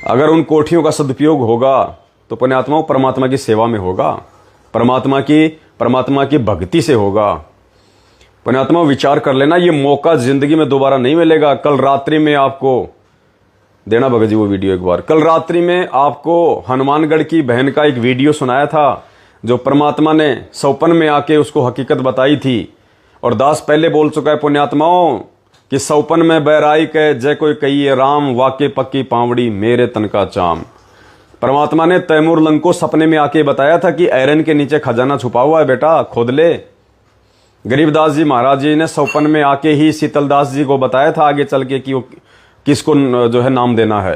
A: अगर उन कोठियों का सदुपयोग होगा तो पुण्यात्माओं परमात्मा की सेवा में होगा, परमात्मा की भक्ति से होगा। पुण्यात्माओं विचार कर लेना, ये मौका जिंदगी में दोबारा नहीं मिलेगा। कल रात्रि में आपको देना भगत जी वो वीडियो एक बार, कल रात्रि में आपको हनुमानगढ़ की बहन का एक वीडियो सुनाया था, जो परमात्मा ने सौपन में आके उसको हकीकत बताई थी। और दास पहले बोल चुका है पुण्यात्माओं कि सौपन में बैराई के जय कोई कहिए राम, वाके पक्की पावड़ी मेरे तन का चाम। परमात्मा ने तैमूर लंग को सपने में आके बताया था कि आयरन के नीचे खजाना छुपा हुआ है, बेटा खोद ले। गरीबदास जी महाराज जी ने सौपन में आके ही शीतलदास जी को बताया था आगे चल के कि वो किसको जो है नाम देना है।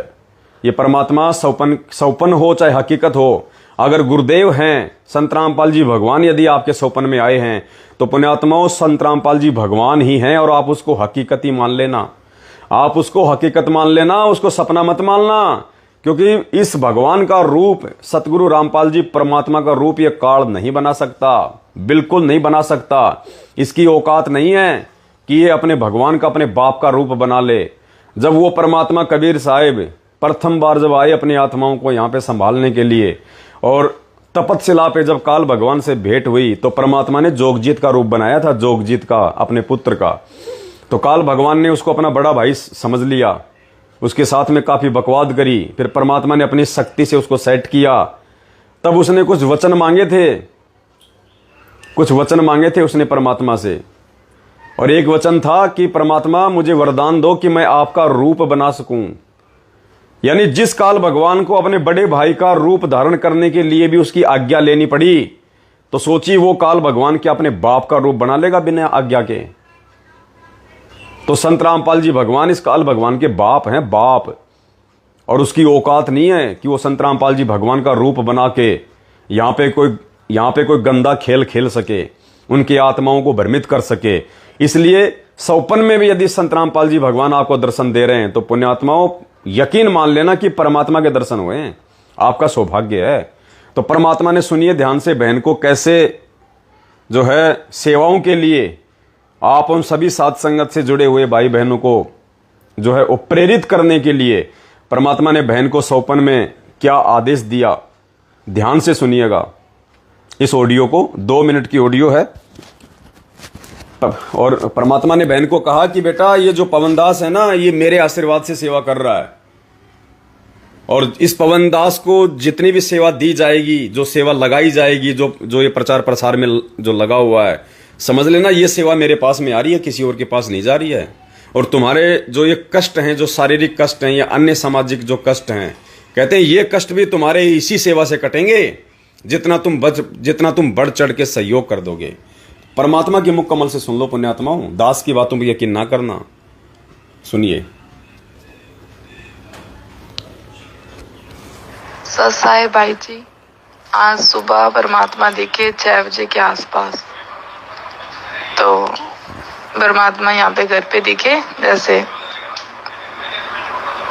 A: ये परमात्मा सौपन हो चाहे हकीकत हो, अगर गुरुदेव हैं संत रामपाल जी भगवान यदि आपके सौपन में आए हैं तो पुण्यात्माओं संत रामपाल जी भगवान ही हैं, और आप उसको हकीकत ही मान लेना। आप उसको हकीकत मान लेना, उसको सपना मत मानना, क्योंकि इस भगवान का रूप सतगुरु रामपाल जी परमात्मा का रूप ये काल नहीं बना सकता, बिल्कुल नहीं बना सकता। इसकी औकात नहीं है कि ये अपने भगवान का, अपने बाप का रूप बना ले। जब वो परमात्मा कबीर साहिब प्रथम बार जब आए अपनी आत्माओं को यहाँ पे संभालने के लिए, और तपतशिला पे जब काल भगवान से भेंट हुई तो परमात्मा ने जोगजीत का रूप बनाया था, जोगजीत का, अपने पुत्र का। तो काल भगवान ने उसको अपना बड़ा भाई समझ लिया, उसके साथ में काफी बकवाद करी, फिर परमात्मा ने अपनी शक्ति से उसको सेट किया। तब उसने कुछ वचन मांगे थे उसने परमात्मा से, और एक वचन था कि परमात्मा मुझे वरदान दो कि मैं आपका रूप बना सकूं। यानी जिस काल भगवान को अपने बड़े भाई का रूप धारण करने के लिए भी उसकी आज्ञा लेनी पड़ी, तो सोचिए वो काल भगवान क्या अपने बाप का रूप बना लेगा बिना आज्ञा के? तो संत रामपाल जी भगवान इस काल भगवान के बाप हैं, बाप। और उसकी औकात नहीं है कि वो संत रामपाल जी भगवान का रूप बना के यहाँ पे कोई गंदा खेल खेल सके, उनकी आत्माओं को भ्रमित कर सके। इसलिए सौपन में भी यदि संत रामपाल जी भगवान आपको दर्शन दे रहे हैं तो पुण्यात्माओं यकीन मान लेना कि परमात्मा के दर्शन हुए हैं, आपका सौभाग्य है। तो परमात्मा ने, सुनिए ध्यान से, बहन को कैसे जो है सेवाओं के लिए आप उन सभी साध संगत से जुड़े हुए भाई बहनों को जो है वो प्रेरित करने के लिए परमात्मा ने बहन को सौपन में क्या आदेश दिया, ध्यान से सुनिएगा इस ऑडियो को। 2 मिनट की ऑडियो है। और परमात्मा ने बहन को कहा कि बेटा ये जो पवनदास है ना, ये मेरे आशीर्वाद से सेवा कर रहा है, और इस पवनदास को जितनी भी सेवा दी जाएगी, जो सेवा लगाई जाएगी, जो ये प्रचार प्रसार में जो लगा हुआ है, समझ लेना ये सेवा मेरे पास में आ रही है, किसी और के पास नहीं जा रही है। और तुम्हारे जो ये कष्ट हैं, जो शारीरिक कष्ट हैं या अन्य सामाजिक जो कष्ट हैं, कहते हैं ये कष्ट भी तुम्हारे इसी सेवा से कटेंगे जितना तुम बढ़ चढ़ के सहयोग कर दोगे। परमात्मा के मुख कमल से सुन लो पुण्यात्माओं, दास की बातों पर यकीन ना करना। सुनिए।
B: ससाए भाई जी, आज सुबह परमात्मा दिखे 6 बजे के आसपास। तो परमात्मा यहाँ पे घर पे दिखे, जैसे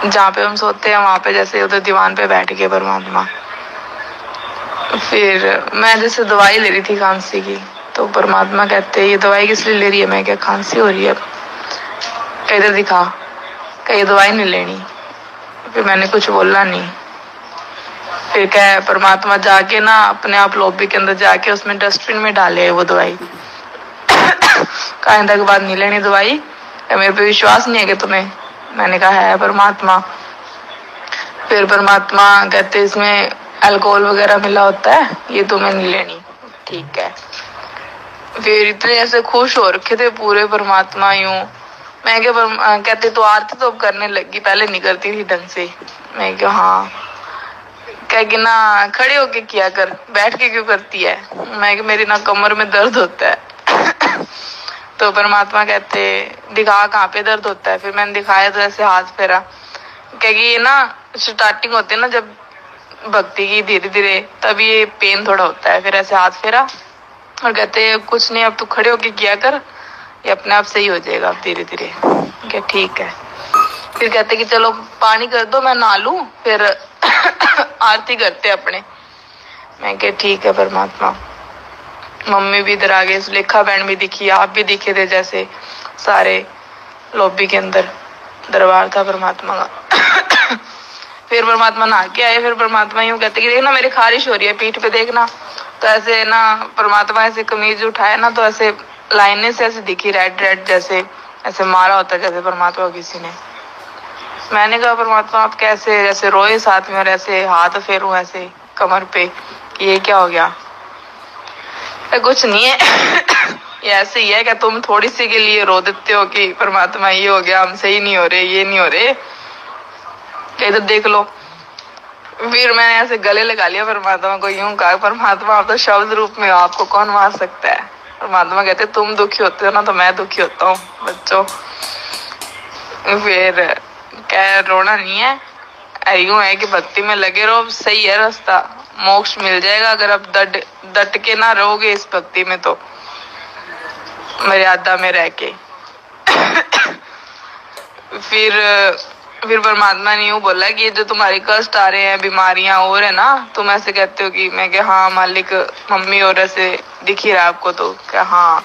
B: जहाँ पे हम सोते हैं वहाँ पे जैसे उधर दीवान पे बैठ गए परमात्मा। फिर मैं जैसे दवाई ले रही थी खांसी की, तो परमात्मा कहते ये दवाई किस लिए ले रही है? मैं क्या खांसी हो रही है? इधर दिखा, कहीं दवाई नहीं लेनी। फिर मैंने कुछ बोला नहीं। फिर क्या परमात्मा जाके ना अपने आप लॉबी के अंदर जाके उसमें डस्टबिन में डाले वो दवाई। कहा के बाद नहीं लेनी दवाई, मेरे पे विश्वास नहीं है कि तुम्हें? मैंने कहा है परमात्मा। फिर परमात्मा कहते इसमें अल्कोहल वगैरह मिला होता है, ये तुम्हें नहीं लेनी। ठीक है। फिर इतने ऐसे खुश हो रखे थे पूरे परमात्मा यूं। मैं क्या कहते तो आरती तो अब करने लगी, पहले नहीं करती थी ढंग से। मैं क्या हाँ, कह कि ना खड़े होके किया कर, बैठ के क्यों करती है? मैं कि मेरी ना कमर में दर्द होता है। तो परमात्मा कहते दिखा कहाँ पे दर्द होता है? फिर मैंने दिखाया तो ऐसे हाथ फेरा। कह कि ये ना स्टार्टिंग होती है ना जब भक्ति की, धीरे धीरे तब ये पेन थोड़ा होता है। फिर ऐसे हाथ फेरा और कहते कुछ नहीं, अब तू खड़े होके किया कर, ये अपने आप सही हो जाएगा अब धीरे धीरे। क्या ठीक है। फिर कहते कि चलो पानी कर दो, मैं नहा लूं, फिर आरती करते अपने। मैं क्या ठीक है परमात्मा। मम्मी भी इधर आ गए, सुलेखा बहन भी दिखी, आप भी दिखे थे, जैसे सारे लॉबी के अंदर दरबार था परमात्मा का। फिर परमात्मा नहा के आए। फिर परमात्मा यूं कहते कि देखना मेरी खारिश हो रही है पीठ पे, देखना। तो ऐसे ना परमात्मा ऐसे कमीज उठाया ना, तो ऐसे लाइनें से ऐसे दिखी रेड रेड, जैसे ऐसे मारा होता है जैसे परमात्मा को किसी ने। मैंने कहा परमात्मा आप कैसे? जैसे रोए साथ में और ऐसे हाथ फेरूं ऐसे कमर पे कि ये क्या हो गया? कुछ नहीं है। ये ऐसे ही है कि तुम थोड़ी सी के लिए रो देते हो कि परमात्मा ये हो गया, हम सही नहीं हो रहे, ये नहीं हो रहे, इधर देख लो। फिर मैंने ऐसे गले लगा लिया परमात्मा को, यूं कहा परमात्मा आप तो शब्द रूप में हो, आपको कौन मार सकता है? परमात्मा कहते तुम दुखी होते हो ना तो मैं दुखी होता हूँ बच्चों। फिर क्या रोना नहीं है, यूं है कि भक्ति में लगे रहो, सही है रास्ता, मोक्ष मिल जाएगा अगर आप डट के ना रहोगे इस भक्ति में, तो मर्यादा में रह के। फिर परमात्मा ने यूं बोला कि ये जो तुम्हारे कष्ट आ रहे हैं, बीमारियां और है ना, तुम ऐसे कहते हो कि मैं क्या हाँ मालिक, मम्मी और ऐसे दिख ही रहा आपको, तो क्या हाँ,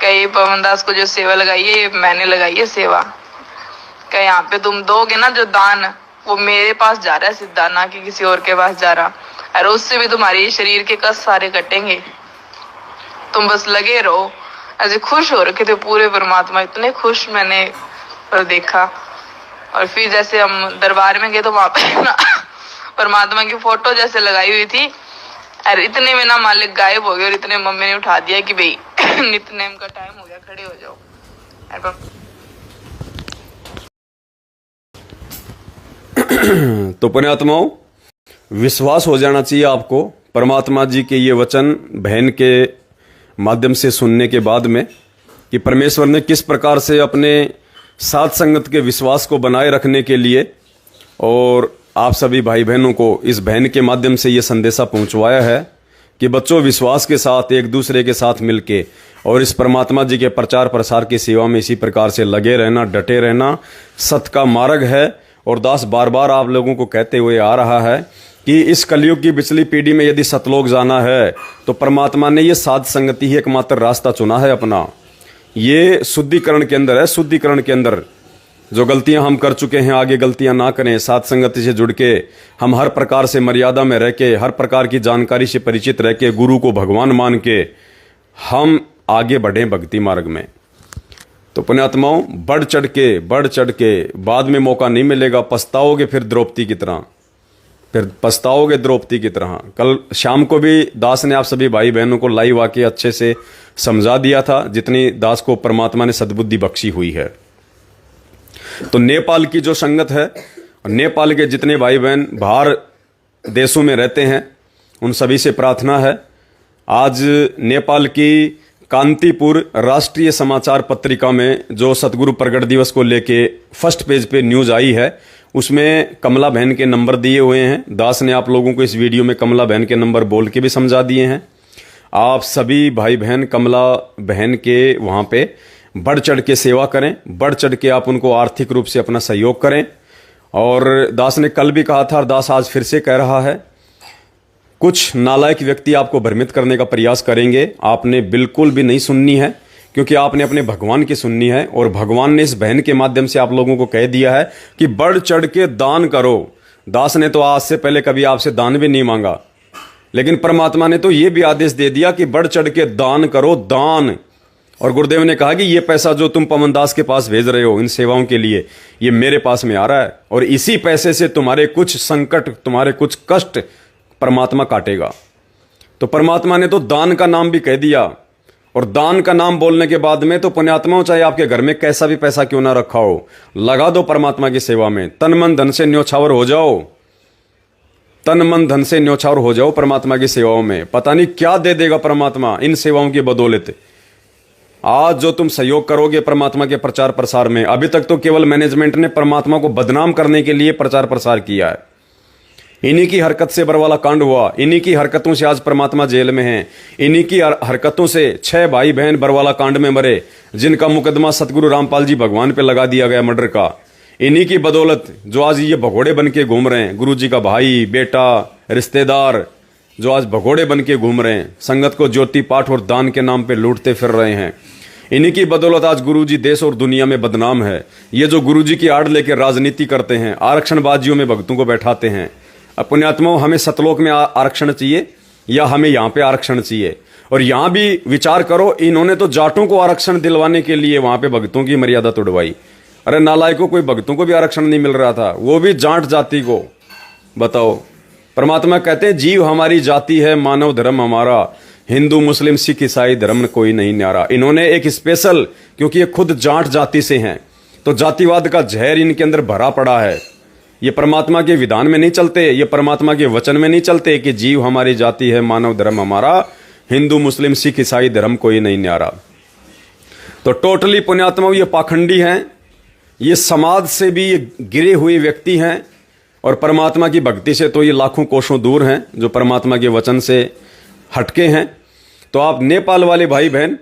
B: कहीं पवन दास को जो सेवा लगाई है मैंने लगाई है सेवा। क्या यहाँ पे तुम दोगे ना जो दान, वो मेरे पास जा रहा है सीधा, ना कि किसी और के पास जा रहा, और उससे भी तुम्हारी शरीर के कष्ट सारे कटेंगे। तुम बस लगे रहो। ऐसे खुश हो रखे थे पूरे परमात्मा, इतने खुश मैंने पर देखा। और फिर जैसे हम दरबार में गए तो वहां पे ना परमात्मा की फोटो जैसे लगाई हुई थी, और इतने में ना मालिक गायब हो गए, और इतने मम्मी ने उठा दिया कि भाई नित्यनेम का टाइम हो गया, खड़े हो जाओ।
A: तो पुण्यात्माओं, विश्वास हो जाना चाहिए आपको परमात्मा जी के ये वचन बहन के माध्यम से सुनने के बाद में, कि परमेश्वर ने किस प्रकार से अपने साथ संगत के विश्वास को बनाए रखने के लिए और आप सभी भाई बहनों को इस बहन के माध्यम से ये संदेशा पहुंचवाया है कि बच्चों विश्वास के साथ एक दूसरे के साथ मिलके और इस परमात्मा जी के प्रचार प्रसार की सेवा में इसी प्रकार से लगे रहना, डटे रहना सत्य का मार्ग है। और दास बार बार आप लोगों को कहते हुए आ रहा है कि इस कलयुग की पिछली पीढ़ी में यदि सतलोक जाना है तो परमात्मा ने ये साध संगति ही एकमात्र रास्ता चुना है अपना। ये शुद्धिकरण के अंदर है, शुद्धिकरण के अंदर जो गलतियां हम कर चुके हैं आगे गलतियां ना करें, साध संगति से जुड़ के हम हर प्रकार से मर्यादा में रह के, हर प्रकार की जानकारी से परिचित रह के, गुरु को भगवान मान के हम आगे बढ़ें भक्ति मार्ग में। तो पुण्यात्माओं, बढ़ चढ़ के बाद में मौका नहीं मिलेगा, पछताओगे फिर द्रौपदी की तरह, फिर पछताओगे द्रौपदी की तरह। कल शाम को भी दास ने आप सभी भाई बहनों को लाइव आके अच्छे से समझा दिया था, जितनी दास को परमात्मा ने सद्बुद्धि बख्शी हुई है। तो नेपाल की जो संगत है, नेपाल के जितने भाई बहन बाहर देशों में रहते हैं, उन सभी से प्रार्थना है, आज नेपाल की कांतिपुर राष्ट्रीय समाचार पत्रिका में जो सतगुरु प्रगट दिवस को लेके फर्स्ट पेज पे न्यूज आई है, उसमें कमला बहन के नंबर दिए हुए हैं। दास ने आप लोगों को इस वीडियो में कमला बहन के नंबर बोल के भी समझा दिए हैं। आप सभी भाई बहन कमला बहन के वहाँ पे बढ़ चढ़ के सेवा करें, बढ़ चढ़ के आप उनको आर्थिक रूप से अपना सहयोग करें। और दास ने कल भी कहा था और दास आज फिर से कह रहा है, कुछ नालायक व्यक्ति आपको भ्रमित करने का प्रयास करेंगे। आपने बिल्कुल भी नहीं सुननी है, क्योंकि आपने अपने भगवान की सुननी है। और भगवान ने इस बहन के माध्यम से आप लोगों को कह दिया है कि बढ़ चढ़ के दान करो। दास ने तो आज से पहले कभी आपसे दान भी नहीं मांगा, लेकिन परमात्मा ने तो ये भी आदेश दे दिया कि बढ़ चढ़ के दान करो, दान। और गुरुदेव ने कहा कि ये पैसा जो तुम पवन दास के पास भेज रहे हो इन सेवाओं के लिए, ये मेरे पास में आ रहा है, और इसी पैसे से तुम्हारे कुछ संकट, तुम्हारे कुछ कष्ट परमात्मा काटेगा। तो परमात्मा ने तो दान का नाम भी कह दिया, और दान का नाम बोलने के बाद में तो पुण्यात्माओं, चाहे आपके घर में कैसा भी पैसा क्यों ना रखा हो, लगा दो परमात्मा की सेवा में। तन मन धन से न्योछावर हो जाओ, तन मन धन से न्योछावर हो जाओ परमात्मा की सेवाओं में। पता नहीं क्या दे देगा परमात्मा इन सेवाओं की बदौलत। आज जो तुम सहयोग करोगे परमात्मा के प्रचार प्रसार में, अभी तक तो केवल मैनेजमेंट ने परमात्मा को बदनाम करने के लिए प्रचार प्रसार किया है। इन्हीं की हरकत से बरवाला कांड हुआ, इन्हीं की हरकतों से आज परमात्मा जेल में हैं, इन्हीं की हरकतों से 6 भाई बहन बरवाला कांड में मरे, जिनका मुकदमा सतगुरु रामपाल जी भगवान पे लगा दिया गया मर्डर का। इन्हीं की बदौलत जो आज ये भगोड़े बन के घूम रहे हैं, गुरु जी का भाई बेटा रिश्तेदार जो आज भगोड़े बन के घूम रहे हैं, संगत को ज्योति पाठ और दान के नाम पे लूटते फिर रहे हैं। इन्हीं की बदौलत आज गुरुजी देश और दुनिया में बदनाम है। ये जो गुरुजी की आड़ लेकर राजनीति करते हैं, आरक्षणबाजियों में भक्तों को बैठाते हैं। पुण्यात्माओं, हमें सतलोक में आरक्षण चाहिए या हमें यहाँ पे आरक्षण चाहिए? और यहाँ भी विचार करो, इन्होंने तो जाटों को आरक्षण दिलवाने के लिए वहां पे भक्तों की मर्यादा तोड़वाई। अरे नालायकों, कोई भक्तों को भी आरक्षण नहीं मिल रहा था, वो भी जाट जाति को। बताओ, परमात्मा कहते हैं जीव हमारी जाति है, मानव धर्म हमारा, हिंदू मुस्लिम सिख ईसाई धर्म कोई नहीं न्यारा। इन्होंने एक स्पेशल, क्योंकि ये खुद जाट जाति से हैं, तो जातिवाद का जहर इनके अंदर भरा पड़ा है। ये परमात्मा के विधान में नहीं चलते, ये परमात्मा के वचन में नहीं चलते कि जीव हमारी जाति है, मानव धर्म हमारा, हिंदू मुस्लिम सिख ईसाई धर्म कोई नहीं न्यारा। तो टोटली पुण्यात्मा ये पाखंडी हैं, ये समाज से भी ये गिरे हुए व्यक्ति हैं, और परमात्मा की भक्ति से तो ये लाखों कोसों दूर हैं, जो परमात्मा के वचन से हटके हैं। तो आप नेपाल वाले भाई बहन,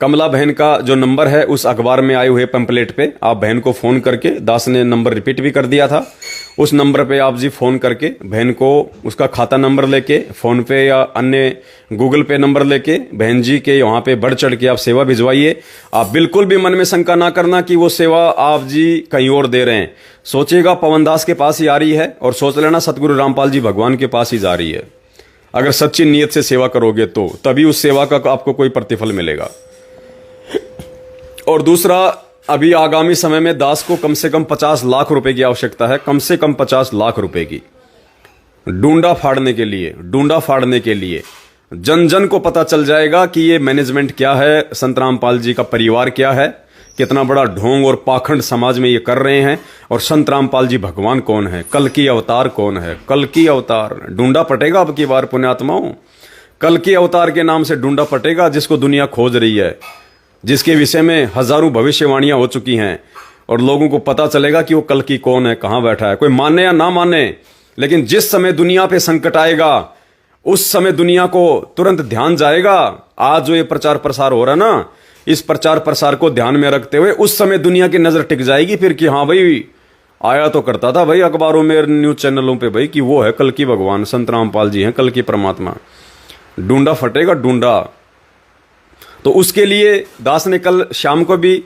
A: कमला बहन का जो नंबर है उस अखबार में आए हुए पैम्पलेट पे आप बहन को फोन करके, दास ने नंबर रिपीट भी कर दिया था, उस नंबर पे आप जी फोन करके बहन को उसका खाता नंबर लेके, फोन पे या अन्य गूगल पे नंबर लेके बहन जी के वहां पे बढ़ चढ़ के आप सेवा भिजवाइए। आप बिल्कुल भी मन में शंका ना करना कि वो सेवा आप जी कहीं और दे रहे हैं। सोचिएगा पवन दास के पास ही आ रही है, और सोच लेना सतगुरु रामपाल जी भगवान के पास ही जा रही है। अगर सच्ची नीयत से सेवा करोगे तो तभी उस सेवा का आपको कोई प्रतिफल मिलेगा। और दूसरा, अभी आगामी समय में दास को कम से कम 50 लाख रुपए की आवश्यकता है, कम से कम 50 लाख रुपए की, डूंडा फाड़ने के लिए। जन जन को पता चल जाएगा कि ये मैनेजमेंट क्या है, संत रामपाल जी का परिवार क्या है, कितना बड़ा ढोंग और पाखंड समाज में ये कर रहे हैं, और संत रामपाल जी भगवान कौन है, कल की अवतार कौन है। कल की अवतार डूंडा पटेगा अब की बार पुण्यात्माओं, कल की अवतार के नाम से डूंडा पटेगा, जिसको दुनिया खोज रही है, जिसके विषय में हजारों भविष्यवाणियां हो चुकी हैं, और लोगों को पता चलेगा कि वो कल की कौन है, कहां बैठा है। कोई माने या ना माने, लेकिन जिस समय दुनिया पे संकट आएगा उस समय दुनिया को तुरंत ध्यान जाएगा। आज जो ये प्रचार प्रसार हो रहा है ना, इस प्रचार प्रसार को ध्यान में रखते हुए उस समय दुनिया की नजर टिक जाएगी फिर कि हाँ भाई, आया तो करता था भाई अखबारों में, न्यूज चैनलों पे भाई, कि वो है कल की भगवान, संत रामपाल जी हैं कल की परमात्मा। डूंडा फटेगा, डूंडा। तो उसके लिए दास ने कल शाम को भी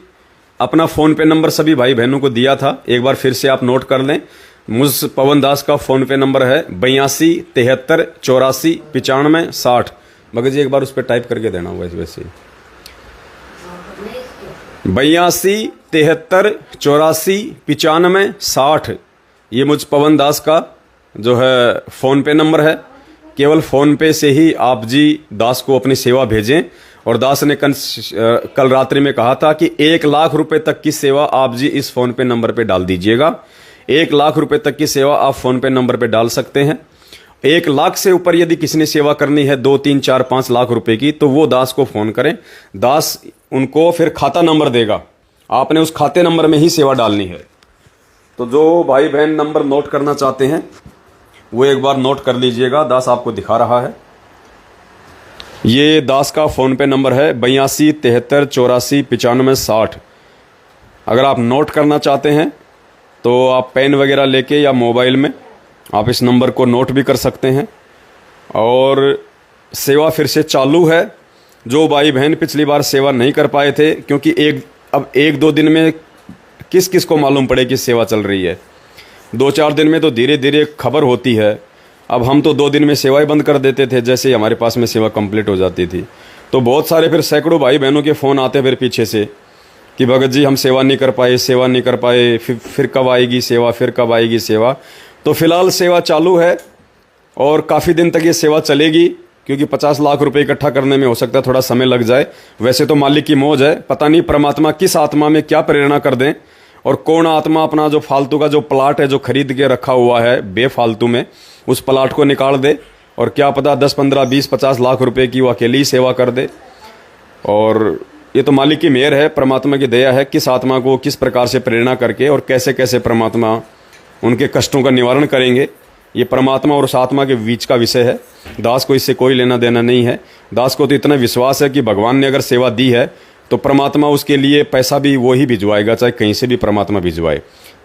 A: अपना फोन पे नंबर सभी भाई बहनों को दिया था, एक बार फिर से आप नोट कर लें। मुझ पवन दास का फोन पे नंबर है 82 73 84 95 60। मगर जी एक बार उस पर टाइप करके देना, वैसे 82 73 84 95 60। ये मुझ पवन दास का जो है फोन पे नंबर है। केवल फोन पे से ही आप जी दास को अपनी सेवा भेजें। और दास ने कल रात्रि में कहा था कि 1 लाख रुपए तक की सेवा आप जी इस फोन पे नंबर पे डाल दीजिएगा। 1 लाख रुपए तक की सेवा आप फोन पे नंबर पे डाल सकते हैं। 1 लाख से ऊपर यदि किसी ने सेवा करनी है 2 3 4 5 लाख रुपए की, तो वो दास को फोन करें। दास उनको फिर खाता नंबर देगा, आपने उस खाते नंबर में ही सेवा डालनी है। तो जो भाई बहन नंबर नोट करना चाहते हैं वो एक बार नोट कर लीजिएगा, दास आपको दिखा रहा है। ये दास का फोन पे नंबर है 82 73 84 95 60। अगर आप नोट करना चाहते हैं तो आप पेन वगैरह लेके या मोबाइल में आप इस नंबर को नोट भी कर सकते हैं। और सेवा फिर से चालू है। जो भाई बहन पिछली बार सेवा नहीं कर पाए थे, क्योंकि अब एक दो दिन में किस किस को मालूम पड़े कि सेवा चल रही है। 2-4 दिन में तो धीरे धीरे खबर होती है। अब हम तो 2 दिन में सेवाएं बंद कर देते थे जैसे ही हमारे पास में सेवा कंप्लीट हो जाती थी। तो बहुत सारे फिर सैकड़ों भाई बहनों के फ़ोन आते फिर पीछे से कि भगत जी हम सेवा नहीं कर पाए, सेवा नहीं कर पाए, फिर कब आएगी सेवा, फिर कब आएगी सेवा। तो फिलहाल सेवा चालू है और काफ़ी दिन तक ये सेवा चलेगी, क्योंकि 50 लाख रुपए इकट्ठा करने में हो सकता है थोड़ा समय लग जाए। वैसे तो मालिक की मौज है, पता नहीं परमात्मा किस आत्मा में क्या प्रेरणा कर दें और कौन आत्मा अपना जो फालतू का जो प्लाट है जो खरीद के रखा हुआ है बेफालतू में, उस प्लाट को निकाल दे और क्या पता 10, 15, 20, 50 लाख रुपए की वो अकेली ही सेवा कर दे। और ये तो मालिक की मेहर है, परमात्मा की दया है, किस आत्मा को किस प्रकार से प्रेरणा करके और कैसे कैसे परमात्मा उनके कष्टों का निवारण करेंगे, ये परमात्मा और उस आत्मा के बीच का विषय है। दास को इससे कोई लेना देना नहीं है। दास को तो इतना विश्वास है कि भगवान ने अगर सेवा दी है तो परमात्मा उसके लिए पैसा भी वो ही भिजवाएगा, चाहे कहीं से भी परमात्मा भिजवाए।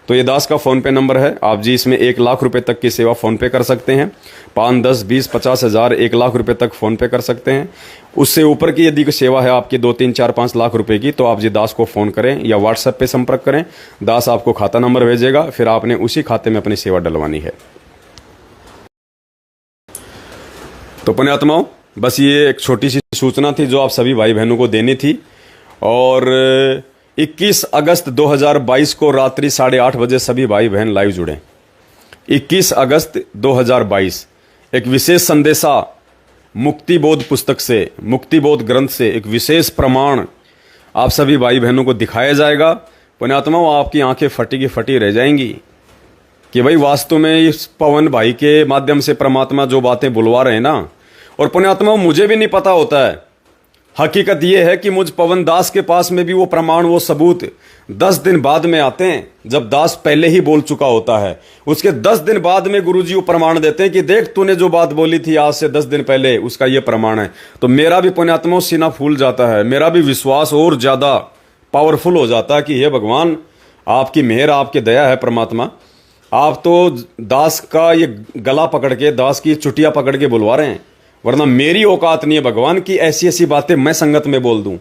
A: तो ये दास का फ़ोनपे नंबर है। आप जी इसमें 1 लाख रुपए तक की सेवा फ़ोनपे कर सकते हैं। 5, 10, 20, 50 हज़ार 1 लाख रुपए तक फ़ोनपे कर सकते हैं। उससे ऊपर की यदि कोई सेवा है आपकी 2, 3, 4, 5 लाख रुपए की, तो आप जी दास को फ़ोन करें या व्हाट्सएप पे संपर्क करें। दास आपको खाता नंबर भेजेगा, फिर आपने उसी खाते में अपनी सेवा डलवानी है। तो पुण्यात्माओं, बस ये एक छोटी सी सूचना थी जो आप सभी भाई बहनों को देनी थी। और 21 अगस्त 2022 को रात्रि 8:30 बजे सभी भाई बहन लाइव जुड़े। 21 अगस्त 2022 एक विशेष संदेशा मुक्ति बोध पुस्तक से, मुक्ति बोध ग्रंथ से एक विशेष प्रमाण आप सभी भाई बहनों को दिखाया जाएगा। पुण्यात्माओं, आपकी आंखें फटी की फटी रह जाएंगी कि भाई वास्तव में इस पवन भाई के माध्यम से परमात्मा जो बातें बुलवा रहे हैं ना। और पुण्यात्माओं, मुझे भी नहीं पता होता है। हकीकत यह है कि मुझ पवन दास के पास में भी वो प्रमाण, वो सबूत 10 दिन बाद में आते हैं, जब दास पहले ही बोल चुका होता है। उसके 10 दिन बाद में गुरुजी वो प्रमाण देते हैं कि देख तूने जो बात बोली थी आज से 10 दिन पहले, उसका ये प्रमाण है। तो मेरा भी पुण्यात्माओं सीना फूल जाता है, मेरा भी विश्वास और ज्यादा पावरफुल हो जाता है कि हे भगवान, आपकी मेहर, आपकी दया है परमात्मा। आप तो दास का ये गला पकड़ के, दास की चुटिया पकड़ के बुलवा रहे हैं, वरना मेरी औकात नहीं है भगवान की ऐसी ऐसी बातें मैं संगत में बोल दूं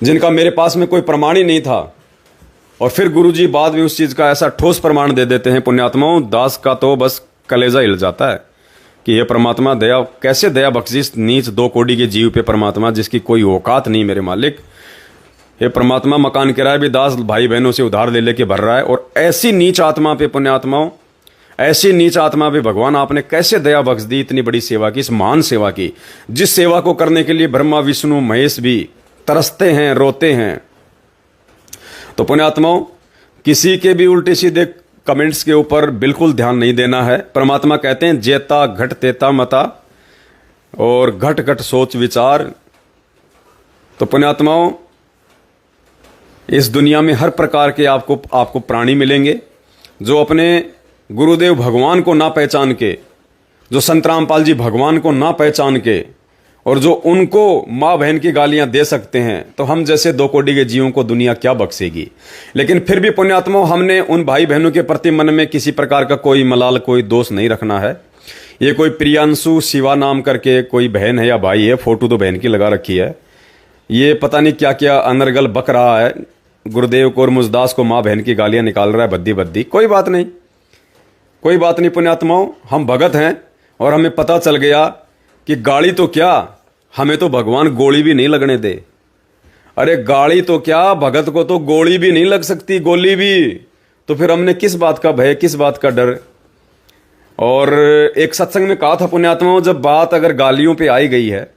A: जिनका मेरे पास में कोई प्रमाण ही नहीं था। और फिर गुरुजी बाद में उस चीज का ऐसा ठोस प्रमाण दे देते हैं। पुण्यात्माओं, दास का तो बस कलेजा हिल जाता है कि ये परमात्मा दया, कैसे दया बख्शिश नीच 2 कोड़ी के जीव पे परमात्मा, जिसकी कोई औकात नहीं मेरे मालिक। ये परमात्मा मकान किराया भी दास भाई बहनों से उधार ले लेके भर रहा है। और ऐसी नीच आत्मा पे पुण्यात्माओं, ऐसी नीच आत्मा पे भगवान आपने कैसे दया बख्श दी, इतनी बड़ी सेवा की, इस महान सेवा की, जिस सेवा को करने के लिए ब्रह्मा विष्णु महेश भी तरसते हैं, रोते हैं। तो पुण्यात्माओं, किसी के भी उल्टे सीधे कमेंट्स के ऊपर बिल्कुल ध्यान नहीं देना है। परमात्मा कहते हैं जेता घट तेता मता, और घट घट सोच विचार। तो पुण्यात्माओं, इस दुनिया में हर प्रकार के आपको प्राणी मिलेंगे जो अपने गुरुदेव भगवान को ना पहचान के, जो संत रामपाल जी भगवान को ना पहचान के, और जो उनको माँ बहन की गालियां दे सकते हैं, तो हम जैसे 2 कोड़ी के जीवों को दुनिया क्या बख्शेगी। लेकिन फिर भी पुण्यात्माओं, हमने उन भाई बहनों के प्रति मन में किसी प्रकार का कोई मलाल, कोई दोष नहीं रखना है। ये कोई प्रियांशु शिवा नाम करके कोई बहन है या भाई है, फोटो तो बहन की लगा रखी है, ये पता नहीं क्या क्या अनर्गल बक रहा है, गुरुदेव को और मुझदास को माँ बहन की गालियां निकाल रहा है बद्दी बद्दी। कोई बात नहीं, कोई बात नहीं पुण्यात्माओं, हम भगत हैं और हमें पता चल गया कि गाली तो क्या, हमें तो भगवान गोली भी नहीं लगने दे। अरे गाली तो क्या, भगत को तो गोली भी नहीं लग सकती, गोली भी। तो फिर हमने किस बात का भय, किस बात का डर। और एक सत्संग में कहा था पुण्यात्माओं, जब बात अगर गालियों पे आई गई है,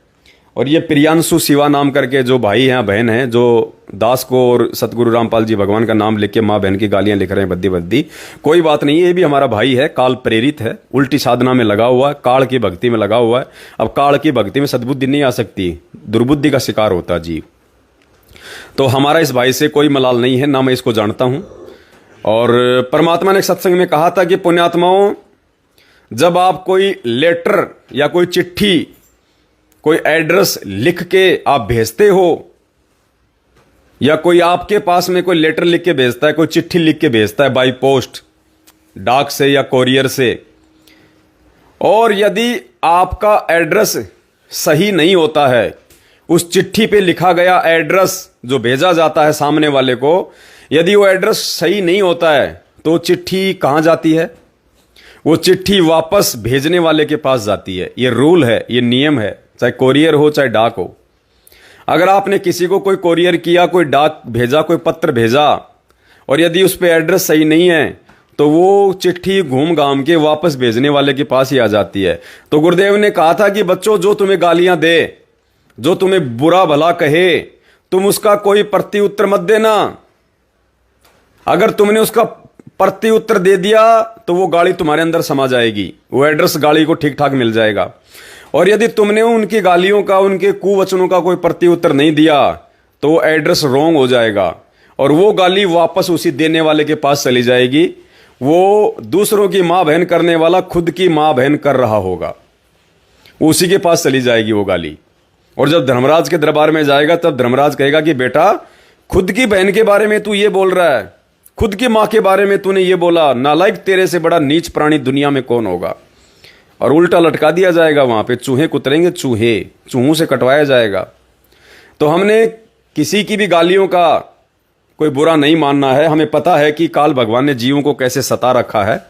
A: और ये प्रियांशु शिवा नाम करके जो भाई हैं बहन हैं, जो दास को और सतगुरु रामपाल जी भगवान का नाम लिख के माँ बहन की गालियां लिख रहे हैं बद्दी बद्दी, कोई बात नहीं, ये भी हमारा भाई है, काल प्रेरित है, उल्टी साधना में लगा हुआ है, काल की भक्ति में लगा हुआ है। अब काल की भक्ति में सद्बुद्धि नहीं आ सकती, दुर्बुद्धि का शिकार होता जीव। तो हमारा इस भाई से कोई मलाल नहीं है, ना मैं इसको जानता हूं। और परमात्मा ने सत्संग में कहा था कि पुण्यात्माओं, जब आप कोई लेटर या कोई चिट्ठी, कोई एड्रेस लिख के आप भेजते हो, या कोई आपके पास में कोई लेटर लिख के भेजता है, कोई चिट्ठी लिख के भेजता है बाई पोस्ट, डाक से या कोरियर से, और यदि आपका एड्रेस सही नहीं होता है, उस चिट्ठी पे लिखा गया एड्रेस जो भेजा जाता है सामने वाले को, यदि वो एड्रेस सही नहीं होता है तो चिट्ठी कहां जाती है? वो चिट्ठी वापस भेजने वाले के पास जाती है। ये रूल है, ये नियम है, चाहे कोरियर हो चाहे डाक हो। अगर आपने किसी को कोई कोरियर किया, कोई डाक भेजा, कोई पत्र भेजा, और यदि उस पर एड्रेस सही नहीं है तो वो चिट्ठी घूम घाम के वापस भेजने वाले के पास ही आ जाती है। तो गुरुदेव ने कहा था कि बच्चों, जो तुम्हें गालियां दे, जो तुम्हें बुरा भला कहे, तुम उसका कोई प्रति उत्तर मत देना। अगर तुमने उसका प्रति उत्तर दे दिया तो वो गाली तुम्हारे अंदर समा जाएगी, वो एड्रेस गाली को ठीक ठाक मिल जाएगा। और यदि तुमने उनकी गालियों का, उनके कुवचनों का कोई प्रति उत्तर नहीं दिया तो वो एड्रेस रॉन्ग हो जाएगा और वो गाली वापस उसी देने वाले के पास चली जाएगी। वो दूसरों की मां बहन करने वाला खुद की मां बहन कर रहा होगा, उसी के पास चली जाएगी वो गाली। और जब धर्मराज के दरबार में जाएगा तब धर्मराज कहेगा कि बेटा, खुद की बहन के बारे में तू ये बोल रहा है, खुद की मां के बारे में तूने ये बोला, नालायक, तेरे से बड़ा नीच प्राणी दुनिया में कौन होगा। और उल्टा लटका दिया जाएगा वहां पे, चूहे कुतरेंगे, चूहों से कटवाया जाएगा। तो हमने किसी की भी गालियों का कोई बुरा नहीं मानना है। हमें पता है कि काल भगवान ने जीवों को कैसे सता रखा है।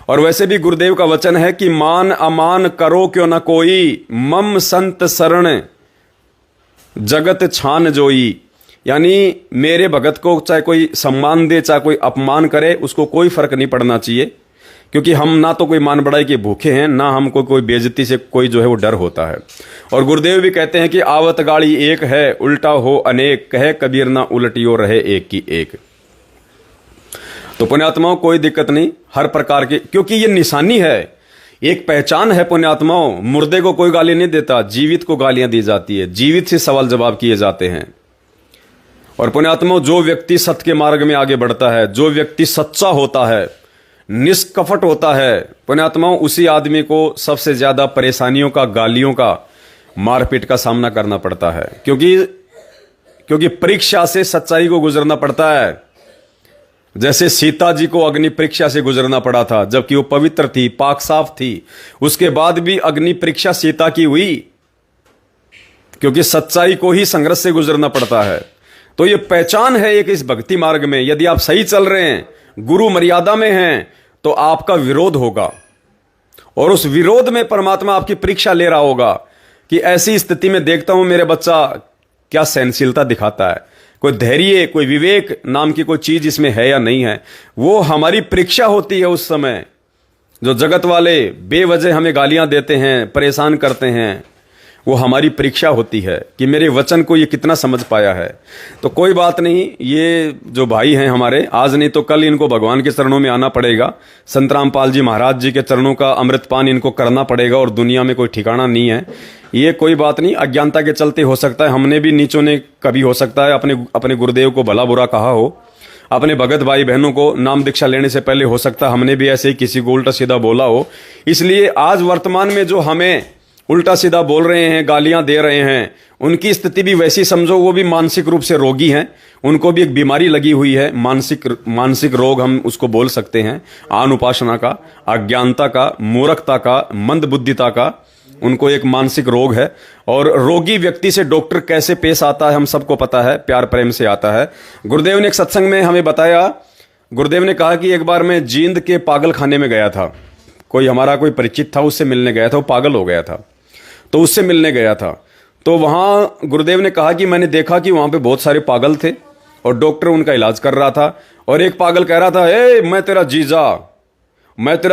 A: और वैसे भी गुरुदेव का वचन है कि मान अमान करो क्यों न कोई, मम संत शरण जगत छान जोई। यानी मेरे भगत को चाहे कोई सम्मान दे चाहे कोई अपमान करे, उसको कोई फर्क नहीं पड़ना चाहिए, क्योंकि हम ना तो कोई मान बढ़ाई के भूखे हैं, ना हमको कोई बेइज्जती से कोई जो है वो डर होता है। और गुरुदेव भी कहते हैं कि आवत गाड़ी एक है, उल्टा हो अनेक, कहे कबीर ना उलटियो रहे एक की एक। तो पुण्यात्माओं, कोई दिक्कत नहीं, हर प्रकार के, क्योंकि ये निशानी है, एक पहचान है पुण्यात्माओं। मुर्दे को कोई गाली नहीं देता, जीवित को गालियां दी जाती है, जीवित से सवाल जवाब किए जाते हैं। और पुण्यात्माओं, जो व्यक्ति सत्य के मार्ग में आगे बढ़ता है, जो व्यक्ति सच्चा होता है, निष्कपट होता है, पुण्यात्माओं, उसी आदमी को सबसे ज्यादा परेशानियों का, गालियों का, मारपीट का सामना करना पड़ता है। क्योंकि परीक्षा से सच्चाई को गुजरना पड़ता है। जैसे सीता जी को अग्नि परीक्षा से गुजरना पड़ा था, जबकि वो पवित्र थी, पाक साफ थी, उसके बाद भी अग्नि परीक्षा सीता की हुई, क्योंकि सच्चाई को ही संघर्ष से गुजरना पड़ता है। तो ये पहचान है एक इस भक्ति मार्ग में। यदि आप सही चल रहे हैं, गुरु मर्यादा में हैं, तो आपका विरोध होगा, और उस विरोध में परमात्मा आपकी परीक्षा ले रहा होगा कि ऐसी स्थिति में देखता हूं मेरे बच्चा क्या सहनशीलता दिखाता है, कोई धैर्य, कोई विवेक नाम की कोई चीज इसमें है या नहीं है। वो हमारी परीक्षा होती है उस समय। जो जगत वाले बेवजह हमें गालियां देते हैं, परेशान करते हैं, वो हमारी परीक्षा होती है कि मेरे वचन को ये कितना समझ पाया है। तो कोई बात नहीं, ये जो भाई हैं हमारे, आज नहीं तो कल इनको भगवान के चरणों में आना पड़ेगा। संत रामपाल जी महाराज जी के चरणों का अमृतपान इनको करना पड़ेगा, और दुनिया में कोई ठिकाना नहीं है। ये कोई बात नहीं, अज्ञानता के चलते हो सकता है, हमने भी नीचों ने कभी हो सकता है अपने गुरुदेव को भला बुरा कहा हो, अपने भगत भाई बहनों को नाम दीक्षा लेने से पहले हो सकता है हमने भी ऐसे ही किसी को उल्टा सीधा बोला हो। इसलिए आज वर्तमान में जो हमें उल्टा सीधा बोल रहे हैं, गालियां दे रहे हैं, उनकी स्थिति भी वैसी समझो, वो भी मानसिक रूप से रोगी हैं, उनको भी एक बीमारी लगी हुई है, मानसिक रोग हम उसको बोल सकते हैं, आन उपासना का, अज्ञानता का, मूर्खता का, मंदबुद्धिता का, उनको एक मानसिक रोग है। और रोगी व्यक्ति से डॉक्टर कैसे पेश आता है हम सबको पता है, प्यार प्रेम से आता है। गुरुदेव ने एक सत्संग में हमें बताया, गुरुदेव ने कहा कि एक बार मैं जींद के पागल खाने में गया था, कोई हमारा कोई परिचित था, उससे मिलने गया था, वो पागल हो गया था, तो उससे मिलने गया था। तो वहां गुरुदेव ने कहा कि मैंने देखा कि वहां पे बहुत सारे पागल थे और डॉक्टर उनका इलाज कर रहा था। और एक पागल कह रहा था, ए मैं तेरा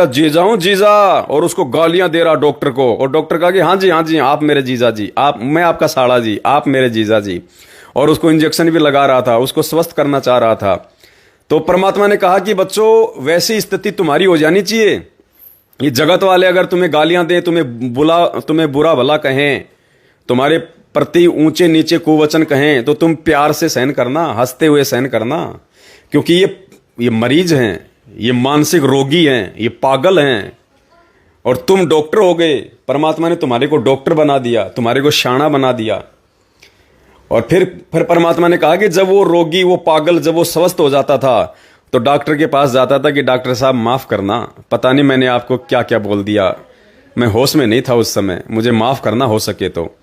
A: जीजा हूं जीजा, और उसको गालियां दे रहा डॉक्टर को। और डॉक्टर कहा कि हाँ जी आप मेरे जीजा जी, मैं आपका साड़ा जी, आप मेरे जीजा जी। और उसको इंजेक्शन भी लगा रहा था, उसको स्वस्थ करना चाह रहा था। तो परमात्मा ने कहा कि बच्चों, वैसी स्थिति तुम्हारी हो जानी चाहिए। ये जगत वाले अगर तुम्हें गालियां दें, तुम्हें बुरा भला कहें, तुम्हारे प्रति ऊंचे नीचे कुवचन कहें, तो तुम प्यार से सहन करना, हंसते हुए सहन करना, क्योंकि ये मरीज हैं, ये मानसिक रोगी हैं, ये पागल हैं, और तुम डॉक्टर हो गए। परमात्मा ने तुम्हारे को डॉक्टर बना दिया, तुम्हारे को शाना बना दिया। और फिर परमात्मा ने कहा कि जब वो रोगी, वो पागल, जब वो स्वस्थ हो जाता था तो डॉक्टर के पास जाता था कि डॉक्टर साहब माफ करना, पता नहीं मैंने आपको क्या क्या बोल दिया, मैं होश में नहीं था उस समय, मुझे माफ करना हो सके तो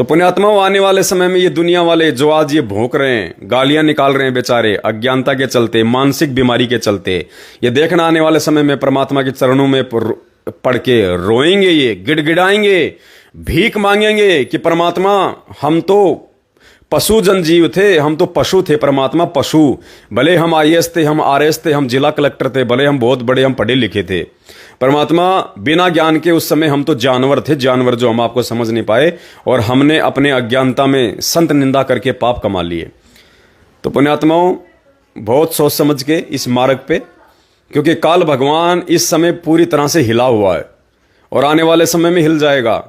A: पुण्यात्माओं, आने वाले समय में ये दुनिया वाले जो आज ये भौंक रहे हैं, गालियां निकाल रहे हैं बेचारे, अज्ञानता के चलते, मानसिक बीमारी के चलते, ये देखना आने वाले समय में परमात्मा के चरणों में पड़ के रोएंगे, ये गिड़गिड़ाएंगे, भीख मांगेंगे कि परमात्मा हम तो पशु जनजीव थे, हम तो पशु थे परमात्मा, पशु। भले हम आईएएस थे, हम आरएएस थे, हम जिला कलेक्टर थे, भले हम बहुत बड़े, हम पढ़े लिखे थे, परमात्मा बिना ज्ञान के उस समय हम तो जानवर थे, जानवर जो हम आपको समझ नहीं पाए, और हमने अपने अज्ञानता में संत निंदा करके पाप कमा लिए। तो पुण्यात्माओं, बहुत सोच समझ के इस मार्ग पे, क्योंकि काल भगवान इस समय पूरी तरह से हिला हुआ है और आने वाले समय में हिल जाएगा।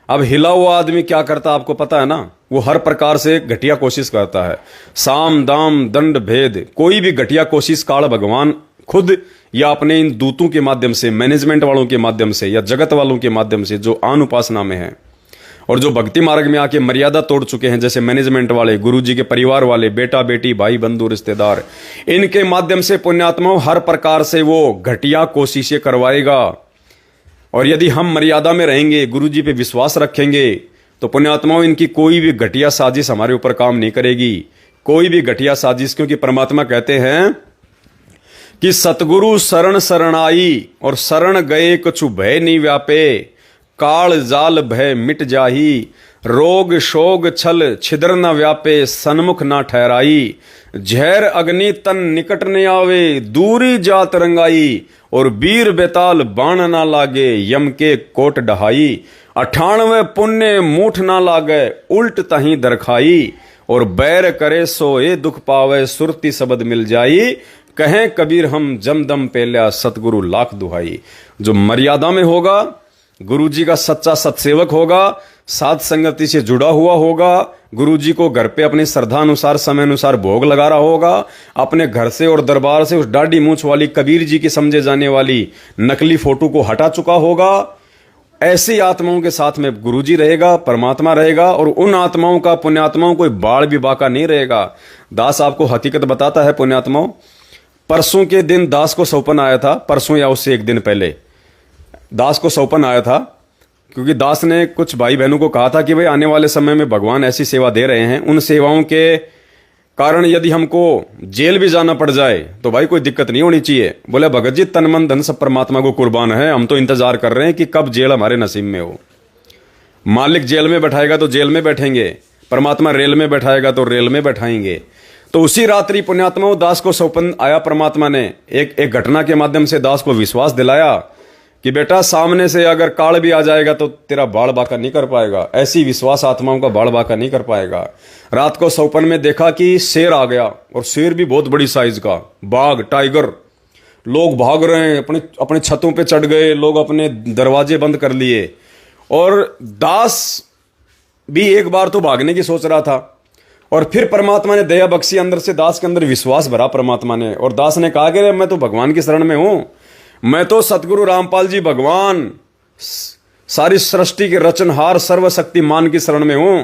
A: अब हिला हुआ आदमी क्या करता आपको पता है ना, वो हर प्रकार से घटिया कोशिश करता है, साम दाम दंड भेद, कोई भी घटिया कोशिश काल भगवान खुद या अपने इन दूतों के माध्यम से, मैनेजमेंट वालों के माध्यम से या जगत वालों के माध्यम से जो आन उपासना में है और जो भक्ति मार्ग में आके मर्यादा तोड़ चुके हैं, जैसे मैनेजमेंट वाले, गुरुजी के परिवार वाले, बेटा बेटी, भाई बंधु रिश्तेदार, इनके माध्यम से पुण्यात्माओं हर प्रकार से वो घटिया कोशिशें करवाएगा। और यदि हम मर्यादा में रहेंगे, गुरुजी पे विश्वास रखेंगे, तो पुण्यात्माओं इनकी कोई भी घटिया साजिश हमारे ऊपर काम नहीं करेगी, कोई भी घटिया साजिश। क्योंकि परमात्मा कहते हैं कि सतगुरु शरण शरणाई, और शरण गए कछु भय नहीं व्यापे, काल जाल भय मिट जाही, रोग शोग छल छिद्र न व्यापे, सन्मुख न ठहराई, झैर अग्नि तन निकट न आवे, दूरी जात रंगाई, और वीर बेताल बाण ना लागे, यम के कोट डहाई, 98 पुण्य मूठ ना लागे, उल्ट तही दरखाई, और बैर करे सोए दुख पावे, सुरती शब्द मिल जाई, कहें कबीर हम जमदम पेल्या, सतगुरु लाख दुहाई। जो मर्यादा में होगा, गुरुजी का सच्चा सत्सेवक होगा, साध संगति से जुड़ा हुआ होगा, गुरुजी को घर पे अपनी श्रद्धा अनुसार, समय अनुसार भोग लगा रहा होगा, अपने घर से और दरबार से उस दाढ़ी मूंछ वाली कबीर जी की समझे जाने वाली नकली फोटो को हटा चुका होगा, ऐसी आत्माओं के साथ में गुरुजी रहेगा, परमात्मा रहेगा, और उन आत्माओं का, पुण्यात्माओं कोई बाढ़ भी बाका नहीं रहेगा। दास आपको हकीकत बताता है पुण्यात्माओं, परसों के दिन दास को सौपन आया था, परसों या उससे एक दिन पहले दास को सौपन आया था, क्योंकि दास ने कुछ भाई बहनों को कहा था कि भाई आने वाले समय में भगवान ऐसी सेवा दे रहे हैं, उन सेवाओं के कारण यदि हमको जेल भी जाना पड़ जाए तो भाई कोई दिक्कत नहीं होनी चाहिए। बोले भगत जी तन मन धन सब परमात्मा को कुर्बान है, हम तो इंतजार कर रहे हैं कि कब जेल हमारे नसीब में हो। मालिक जेल में बैठाएगा तो जेल में बैठेंगे, परमात्मा रेल में बैठाएगा तो रेल में बैठाएंगे। तो उसी रात्रि पुण्यात्माओं दास को सौपन आया, परमात्मा ने एक घटना के माध्यम से दास को विश्वास दिलाया कि बेटा सामने से अगर काल भी आ जाएगा तो तेरा बाढ़ बाका नहीं कर पाएगा, ऐसी विश्वास आत्माओं का बाढ़ बाका नहीं कर पाएगा। रात को सौपन में देखा कि शेर आ गया, और शेर भी बहुत बड़ी साइज का, बाघ, टाइगर, लोग भाग रहे हैं, अपने अपने छतों पे चढ़ गए, लोग अपने दरवाजे बंद कर लिए, और दास भी एक बार तो भागने की सोच रहा था, और फिर परमात्मा ने दया बख्शी, अंदर से दास के अंदर विश्वास भरा परमात्मा ने, और दास ने कहा कि मैं तो भगवान की शरण में हूं, मैं तो सतगुरु रामपाल जी भगवान, सारी सृष्टि के रचनहार सर्वशक्तिमान की शरण में हूं,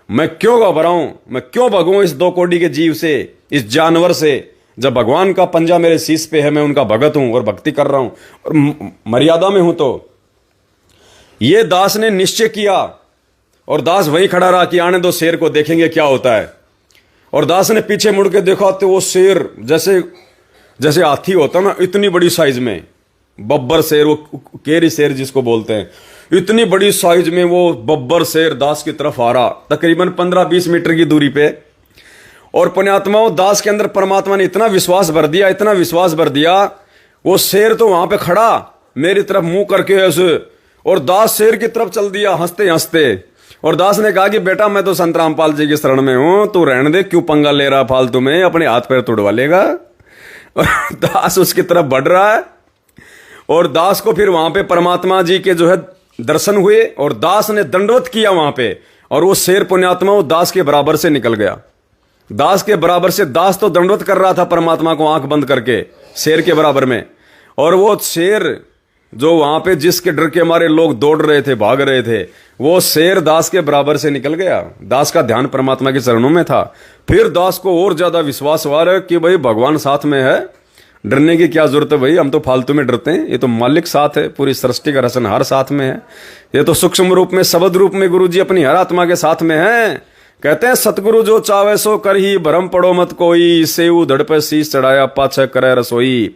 A: मैं क्यों घबराऊं, मैं क्यों भगूं इस 2 कोटि के जीव से, इस जानवर से, जब भगवान का पंजा मेरे शीश पे है, मैं उनका भगत हूं और भक्ति कर रहा हूं और मर्यादा में हूं। तो ये दास ने निश्चय किया, और दास वहीं खड़ा रहा कि आने दो शेर को, देखेंगे क्या होता है। और दास ने पीछे मुड़ के देखा तो वो शेर जैसे हाथी होता ना, इतनी बड़ी साइज में, बब्बर शेर, वो केरी शेर जिसको बोलते हैं, इतनी बड़ी साइज में वो बब्बर शेर दास की तरफ आ रहा, तकरीबन 15-20 मीटर की दूरी पे। और पुण्यात्माओं दास के अंदर परमात्मा ने इतना विश्वास भर दिया, इतना विश्वास भर दिया, वो शेर तो वहां पे खड़ा मेरी तरफ मुंह करके ऐसे, और दास शेर की तरफ चल दिया हंसते हंसते। और दास ने कहा कि बेटा मैं तो संत रामपाल जी की शरण में हूं, तू रहने दे, क्यों पंगा ले रहा फालतू में, अपने हाथ पैर तोड़वा लेगा। और दास उसकी तरफ बढ़ रहा है, और दास को फिर वहां पे परमात्मा जी के जो है दर्शन हुए, और दास ने दंडवत किया वहां पे, और वो शेर पुण्यात्मा दास के बराबर से निकल गया, दास के बराबर से। दास तो दंडवत कर रहा था परमात्मा को आंख बंद करके शेर के बराबर में, और वो शेर जो वहां पे जिसके डर के मारे लोग दौड़ रहे थे, भाग रहे थे, वो शेर दास के बराबर से निकल गया। दास का ध्यान परमात्मा के चरणों में था। फिर दास को और ज्यादा विश्वास हुआ कि भाई भगवान साथ में है, डरने की क्या जरूरत है भाई, हम तो फालतू में डरते हैं, ये तो मालिक साथ है, पूरी सृष्टि का रचनहार साथ में है, ये तो सूक्ष्म रूप में शब्द रूप में गुरु जी अपनी हर आत्मा के साथ में है। कहते हैं सतगुरु जो चावे सो कर ही, भरम पड़ो मत कोई, सेऊ धड़ पे शीश चढ़ाया पाछे करे रसोई।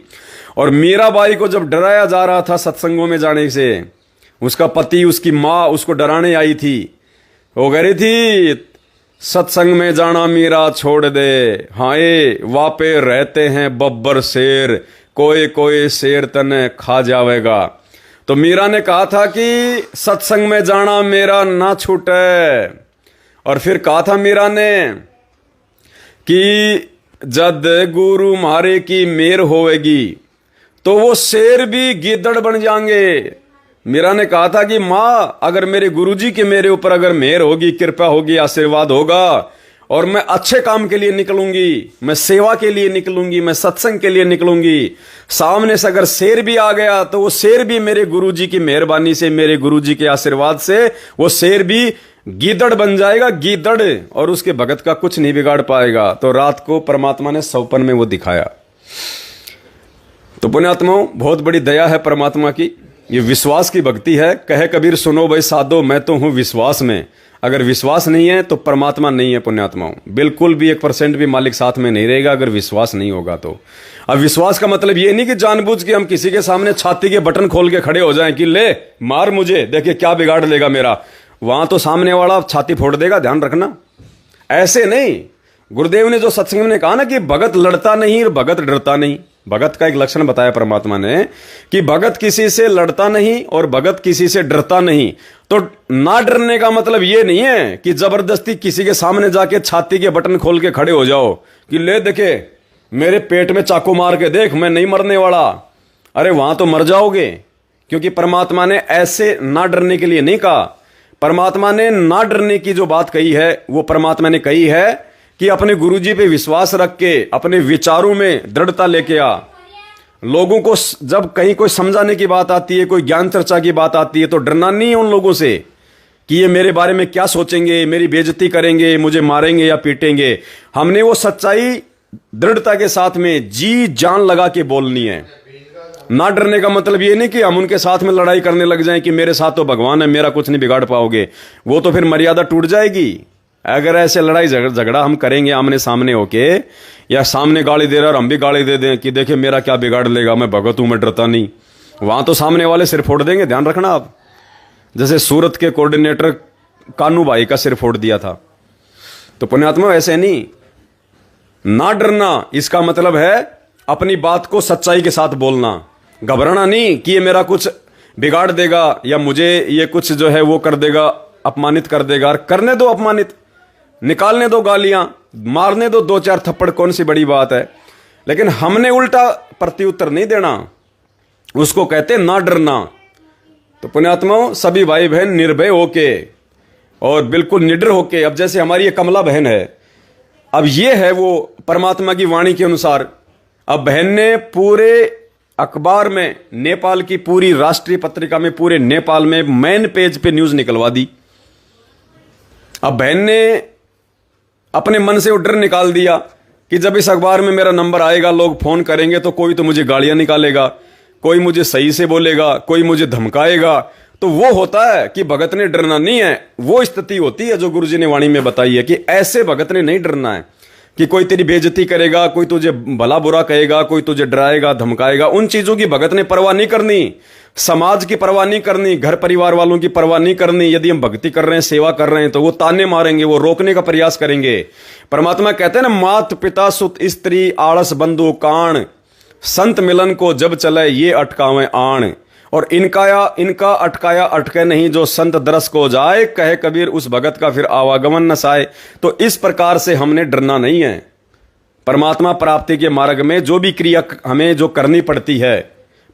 A: और मीराबाई को जब डराया जा रहा था सत्संगों में जाने से, उसका पति उसकी माँ उसको डराने आई थी, वो कह रही थी सत्संग में जाना मीरा छोड़ दे, हाय वापे रहते हैं बब्बर शेर, कोई कोई शेर तने खा जावेगा। तो मीरा ने कहा था कि सत्संग में जाना मेरा ना छूटे। और फिर कहा था मीरा ने कि जद गुरु मारे की मेर होवेगी तो वो शेर भी गिद्दड़ बन जाएंगे। मीरा ने कहा था कि माँ अगर मेरे गुरुजी के मेरे ऊपर अगर मेहर होगी, कृपा होगी, आशीर्वाद होगा और मैं अच्छे काम के लिए निकलूंगी, मैं सेवा के लिए निकलूंगी, मैं सत्संग के लिए निकलूंगी, सामने से अगर शेर भी आ गया तो वो शेर भी मेरे गुरुजी की मेहरबानी से, मेरे गुरुजी के आशीर्वाद से वो शेर भी गीदड़ बन जाएगा, गीदड़, और उसके भगत का कुछ नहीं बिगाड़ पाएगा। तो रात को परमात्मा ने सौपन में वो दिखाया। तो पुण्यात्माओं, बहुत बड़ी दया है परमात्मा की, ये विश्वास की भक्ति है। कहे कबीर सुनो भाई साधो, मैं तो हूं विश्वास में। अगर विश्वास नहीं है तो परमात्मा नहीं है पुण्यात्माओं, बिल्कुल भी 1% भी मालिक साथ में नहीं रहेगा अगर विश्वास नहीं होगा तो। अब विश्वास का मतलब ये नहीं कि जानबूझ के हम किसी के सामने छाती के बटन खोल के खड़े हो जाएं कि ले मार मुझे, देखिए क्या बिगाड़ लेगा मेरा, वहां तो सामने वाला छाती फोड़ देगा, ध्यान रखना। ऐसे नहीं, गुरुदेव ने जो सत्संग में कहा ना कि भगत लड़ता नहीं और भगत डरता नहीं, भगत का एक लक्षण बताया परमात्मा ने कि भगत किसी से लड़ता नहीं और भगत किसी से डरता नहीं। तो ना डरने का मतलब ये नहीं है कि जबरदस्ती किसी के सामने जाके छाती के बटन खोल के खड़े हो जाओ कि ले देखे मेरे पेट में चाकू मार के देख, मैं नहीं मरने वाला। अरे वहां तो मर जाओगे, क्योंकि परमात्मा ने ऐसे ना डरने के लिए नहीं कहा। परमात्मा ने ना डरने की जो बात कही है वो परमात्मा ने कही है कि अपने गुरुजी पे विश्वास रख के अपने विचारों में दृढ़ता लेके आ। लोगों को जब कहीं कोई समझाने की बात आती है, कोई ज्ञान चर्चा की बात आती है, तो डरना नहीं है उन लोगों से कि ये मेरे बारे में क्या सोचेंगे, मेरी बेइज्जती करेंगे, मुझे मारेंगे या पीटेंगे। हमने वो सच्चाई दृढ़ता के साथ में जी जान लगा के बोलनी है। ना डरने का मतलब ये नहीं कि हम उनके साथ में लड़ाई करने लग जाएं कि मेरे साथ तो भगवान है, मेरा कुछ नहीं बिगाड़ पाओगे। वो तो फिर मर्यादा टूट जाएगी। अगर ऐसे लड़ाई झगड़ा हम करेंगे आमने सामने होके, या सामने गाली दे रहा और हम भी गाली दे दें कि देखिए मेरा क्या बिगाड़ लेगा, मैं भगत हूं, मैं डरता नहीं, वहां तो सामने वाले सिर फोड़ देंगे। ध्यान रखना आप, जैसे सूरत के कोऑर्डिनेटर कानू भाई का सिर फोड़ दिया था। तो पुण्यात्मा ऐसे नहीं, ना डरना इसका मतलब है अपनी बात को सच्चाई के साथ बोलना, घबराना नहीं कि ये मेरा कुछ बिगाड़ देगा या मुझे ये कुछ जो है वो कर देगा, अपमानित कर देगा। करने दो अपमानित, निकालने दो गालियां, मारने दो 2-4 थप्पड़, कौन सी बड़ी बात है। लेकिन हमने उल्टा प्रत्युत्तर नहीं देना, उसको कहते ना डरना। तो पुण्यात्माओं, सभी भाई बहन निर्भय होके और बिल्कुल निडर होके, अब जैसे हमारी ये कमला बहन है, अब ये है वो परमात्मा की वाणी के अनुसार। अब बहन ने पूरे अखबार में, नेपाल की पूरी राष्ट्रीय पत्रिका में, पूरे नेपाल में मेन पेज पे न्यूज निकलवा दी। अब बहन ने अपने मन से वो डर निकाल दिया कि जब इस अखबार में मेरा नंबर आएगा, लोग फोन करेंगे तो कोई तो मुझे गालियां निकालेगा, कोई मुझे सही से बोलेगा, कोई मुझे धमकाएगा। तो वो होता है कि भगत ने डरना नहीं है। वो स्थिति होती है जो गुरुजी ने वाणी में बताई है कि ऐसे भगत ने नहीं डरना है कि कोई तेरी बेइज्जती करेगा, कोई तुझे भला बुरा कहेगा, कोई तुझे डराएगा, धमकाएगा। उन चीजों की भगत ने परवाह नहीं करनी, समाज की परवाह नहीं करनी, घर परिवार वालों की परवाह नहीं करनी। यदि हम भक्ति कर रहे हैं, सेवा कर रहे हैं, तो वो ताने मारेंगे, वो रोकने का प्रयास करेंगे। परमात्मा कहते हैं ना, मात पिता सुत स्त्री आलस बंधु काण, संत मिलन को जब चले ये अटकावे आण। और इनका अटकाया अटके नहीं, जो संत दरस को जाए, कहे कबीर उस भगत का फिर आवागमन न साए। तो इस प्रकार से हमने डरना नहीं है। परमात्मा प्राप्ति के मार्ग में जो भी क्रिया हमें जो करनी पड़ती है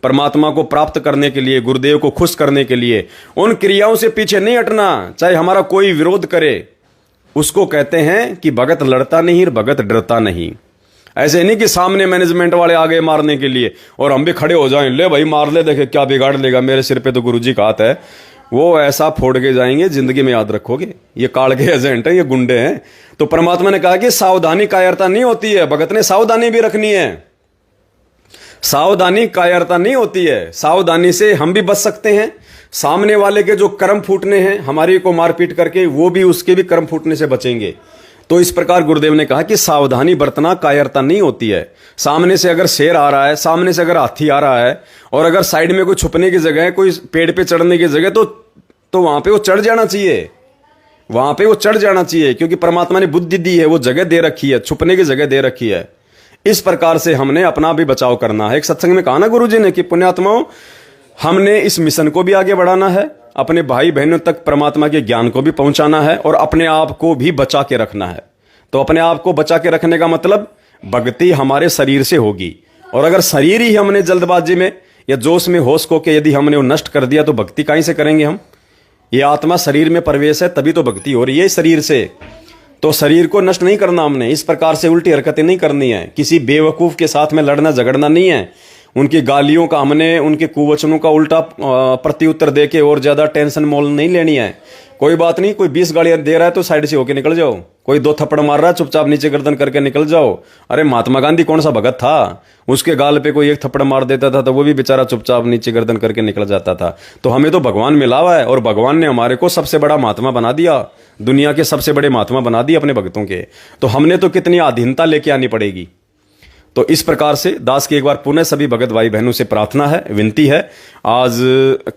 A: परमात्मा को प्राप्त करने के लिए, गुरुदेव को खुश करने के लिए, उन क्रियाओं से पीछे नहीं हटना, चाहे हमारा कोई विरोध करे। उसको कहते हैं कि भगत लड़ता नहीं और भगत डरता नहीं। ऐसे नहीं कि सामने मैनेजमेंट वाले आ गए मारने के लिए और हम भी खड़े हो जाएं, ले भाई मार ले, देखे क्या बिगाड़ लेगा, मेरे सिर पे तो गुरुजी का हाथ है। वो ऐसा फोड़ के जाएंगे, जिंदगी में याद रखोगे। ये काल के एजेंट है, ये गुंडे हैं। तो परमात्मा ने कहा कि सावधानी कायरता नहीं होती है। भगत ने सावधानी भी रखनी है। सावधानी कायरता नहीं होती है। सावधानी से हम भी बच सकते हैं। सामने वाले के जो कर्म फूटने हैं हमारी को मारपीट करके, वो भी उसके भी कर्म फूटने से बचेंगे। तो इस प्रकार गुरुदेव ने कहा कि सावधानी बरतना कायरता नहीं होती है। सामने से अगर शेर आ रहा है, सामने से अगर हाथी आ रहा है और अगर साइड में कोई छुपने की जगह है, कोई पेड़ पे चढ़ने की जगह, तो वहां पे वो चढ़ जाना चाहिए। वहां पे वो चढ़ जाना चाहिए, क्योंकि परमात्मा ने बुद्धि दी है, वो जगह दे रखी है, छुपने की जगह दे रखी है। इस प्रकार से हमने अपना भी बचाव करना है। एक सत्संग में कहा ना गुरुजी ने कि पुण्यात्माओं, हमने इस मिशन को भी आगे बढ़ाना है, अपने भाई बहनों तक परमात्मा के ज्ञान को भी पहुंचाना है और अपने आप को भी बचा के रखना है। तो अपने आप को बचा के रखने का मतलब भक्ति हमारे शरीर से होगी। और अगर शरीर ही हमने जल्दबाजी में या जोश में होश को के यदि हमने वो नष्ट कर दिया, तो भक्ति कहीं से करेंगे हम। ये आत्मा शरीर में प्रवेश है, तभी तो भक्ति हो रही है शरीर से। तो शरीर को नष्ट नहीं करना हमने, इस प्रकार से उल्टी हरकतें नहीं करनी है, किसी बेवकूफ के साथ में लड़ना झगड़ना नहीं है। उनकी गालियों का हमने, उनके कुवचनों का उल्टा प्रत्युत्तर देके और ज्यादा टेंशन मोल नहीं लेनी है। कोई बात नहीं, कोई 20 गालियां दे रहा है तो साइड से होके निकल जाओ। कोई 2 थप्पड़ मार रहा है, चुपचाप नीचे गर्दन करके निकल जाओ। अरे महात्मा गांधी कौन सा भगत था, उसके गाल पे कोई 1 थप्पड़ मार देता था तो वो भी बेचारा चुपचाप नीचे गर्दन करके निकल जाता था। तो हमें तो भगवान मिला हुआ है और भगवान ने हमारे को सबसे बड़ा महात्मा बना दिया, दुनिया के सबसे बड़े महात्मा बना दिए अपने भक्तों के। तो हमने तो कितनी अधीनता लेके आनी पड़ेगी। तो इस प्रकार से दास की एक बार पुनः सभी भगत भाई बहनों से प्रार्थना है, विनती है। आज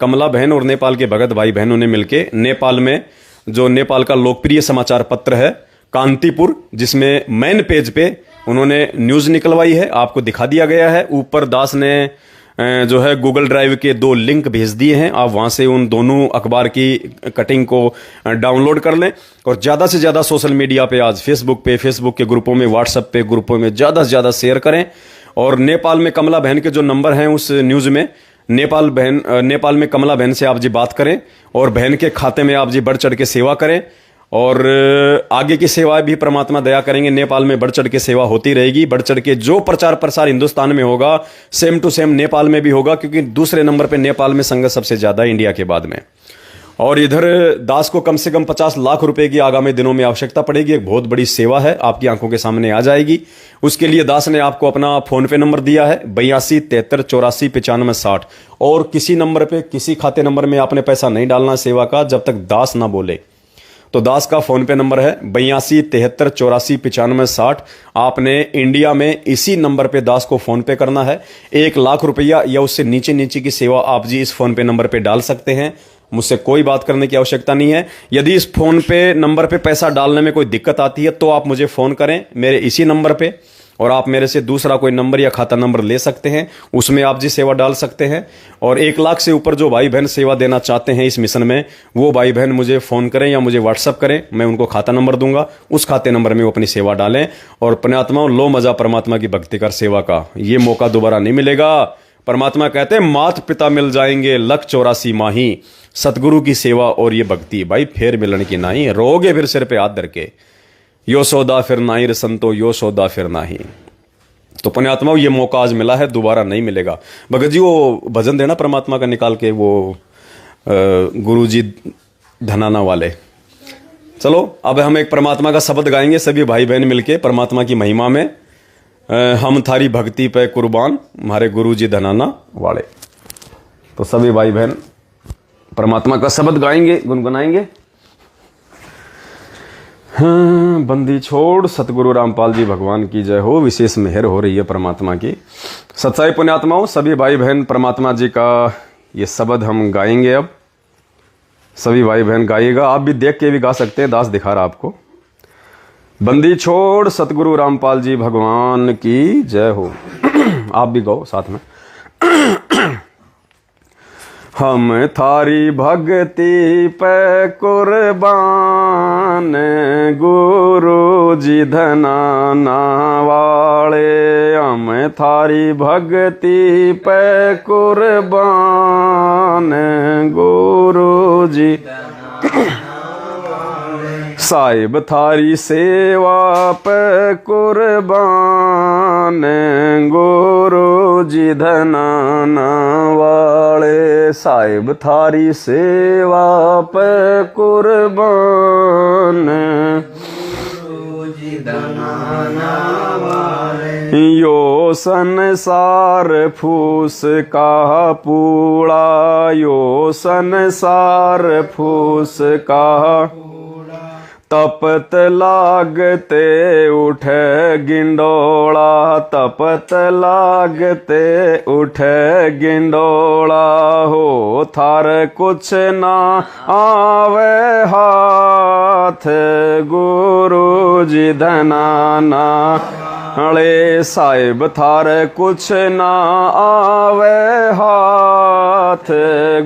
A: कमला बहन और नेपाल के भगत भाई बहनों ने मिलकर नेपाल में जो नेपाल का लोकप्रिय समाचार पत्र है कांतिपुर, जिसमें मेन पेज पे उन्होंने न्यूज निकलवाई है, आपको दिखा दिया गया है। ऊपर दास ने जो है गूगल ड्राइव के 2 लिंक भेज दिए हैं, आप वहां से उन दोनों अखबार की कटिंग को डाउनलोड कर लें। और ज्यादा से ज्यादा सोशल मीडिया पे, आज फेसबुक के ग्रुपों में, व्हाट्सएप पे ग्रुपों में ज्यादा से ज्यादा शेयर करें। और नेपाल में कमला बहन के जो नंबर हैं उस न्यूज में, नेपाल में कमला बहन से आप जी बात करें और बहन के खाते में आप जी बढ़ चढ़ के सेवा करें। और आगे की सेवाएं भी परमात्मा दया करेंगे, नेपाल में बढ़ चढ़ के सेवा होती रहेगी। बढ़ चढ़ के जो प्रचार प्रसार हिंदुस्तान में होगा, सेम टू सेम नेपाल में भी होगा, क्योंकि दूसरे नंबर पे नेपाल में संगत सबसे ज्यादा इंडिया के बाद में। और इधर दास को कम से कम 50 लाख रुपए की आगामी दिनों में आवश्यकता पड़ेगी। एक बहुत बड़ी सेवा है, आपकी आंखों के सामने आ जाएगी। उसके लिए दास ने आपको अपना फोन पे नंबर दिया है 82 73 84 95 60। और किसी नंबर पे, किसी खाते नंबर में आपने पैसा नहीं डालना सेवा का, जब तक दास ना बोले। तो दास का फोन पे नंबर है 82 73 84 95 60। आपने इंडिया में इसी नंबर पे दास को फोन पे करना है। 1 लाख रुपया या उससे नीचे नीचे की सेवा आप जी इस फोन पे नंबर पे डाल सकते हैं। मुझसे कोई बात करने की आवश्यकता नहीं है। यदि इस फोन पे नंबर पे पैसा डालने में कोई दिक्कत आती है तो आप मुझे फोन करें मेरे इसी नंबर पे, और आप मेरे से दूसरा कोई नंबर या खाता नंबर ले सकते हैं, उसमें आप जी सेवा डाल सकते हैं। और 1 लाख से ऊपर जो भाई बहन सेवा देना चाहते हैं इस मिशन में, वो भाई बहन मुझे फोन करें या मुझे व्हाट्सअप करें, मैं उनको खाता नंबर दूंगा, उस खाते नंबर में वो अपनी सेवा डालें। और पुण्यात्माओं, लो मजा परमात्मा की भक्ति कर सेवा का, ये मौका दोबारा नहीं मिलेगा। परमात्मा कहते हैं मात पिता मिल जाएंगे 184 माही, सतगुरु की सेवा और ये भक्ति भाई फेर मिलन की नहीं। रोगे फिर सिर पे हाथ धर के, यो सौदा फिर नाही रे संतो, यो सौदा फिर नाही। तो पुण्यात्माओं, ये मौका आज मिला है, दोबारा नहीं मिलेगा। भगत जी वो भजन देना परमात्मा का निकाल के, वो गुरु जी धनाना वाले। चलो अब हम एक परमात्मा का शब्द गाएंगे सभी भाई बहन मिलके परमात्मा की महिमा में। हम थारी भक्ति पे कुर्बान, हमारे गुरु जी धनाना वाले। तो सभी भाई बहन परमात्मा का शब्द गाएंगे, गुनगुनाएंगे। हाँ, बंदी छोड़ सतगुरु रामपाल जी भगवान की जय हो। विशेष मेहर हो रही है परमात्मा की। सच्चाई पुण्यात्माओं, सभी भाई बहन परमात्मा जी का ये शब्द हम गाएंगे। अब सभी भाई बहन गाइएगा, आप भी देख के भी गा सकते हैं, दास दिखा रहा आपको। बंदी छोड़ सतगुरु रामपाल जी भगवान की जय हो। आप भी गाओ साथ में। हम थारी भक्ति पे कुर्बान, गुरु जी धनाना वाले। हम थारी भक्ति पे कुर्बान, गुरु जी साहिब थारी सेवा पे कुर्बान, गुरु जी धनाना वाले। साहिब थारी सेवा पे कुर्बान, यो संसार फूस का पूड़ा, यो संसार फूस का तपत लागते उठे गिंडोला, तपत लागते उठे गिंडोला। हो थार कुछ ना आवे हाथ, गुरु जी धनाना वाले। साहिब थार कुछ ना आवे हाथ,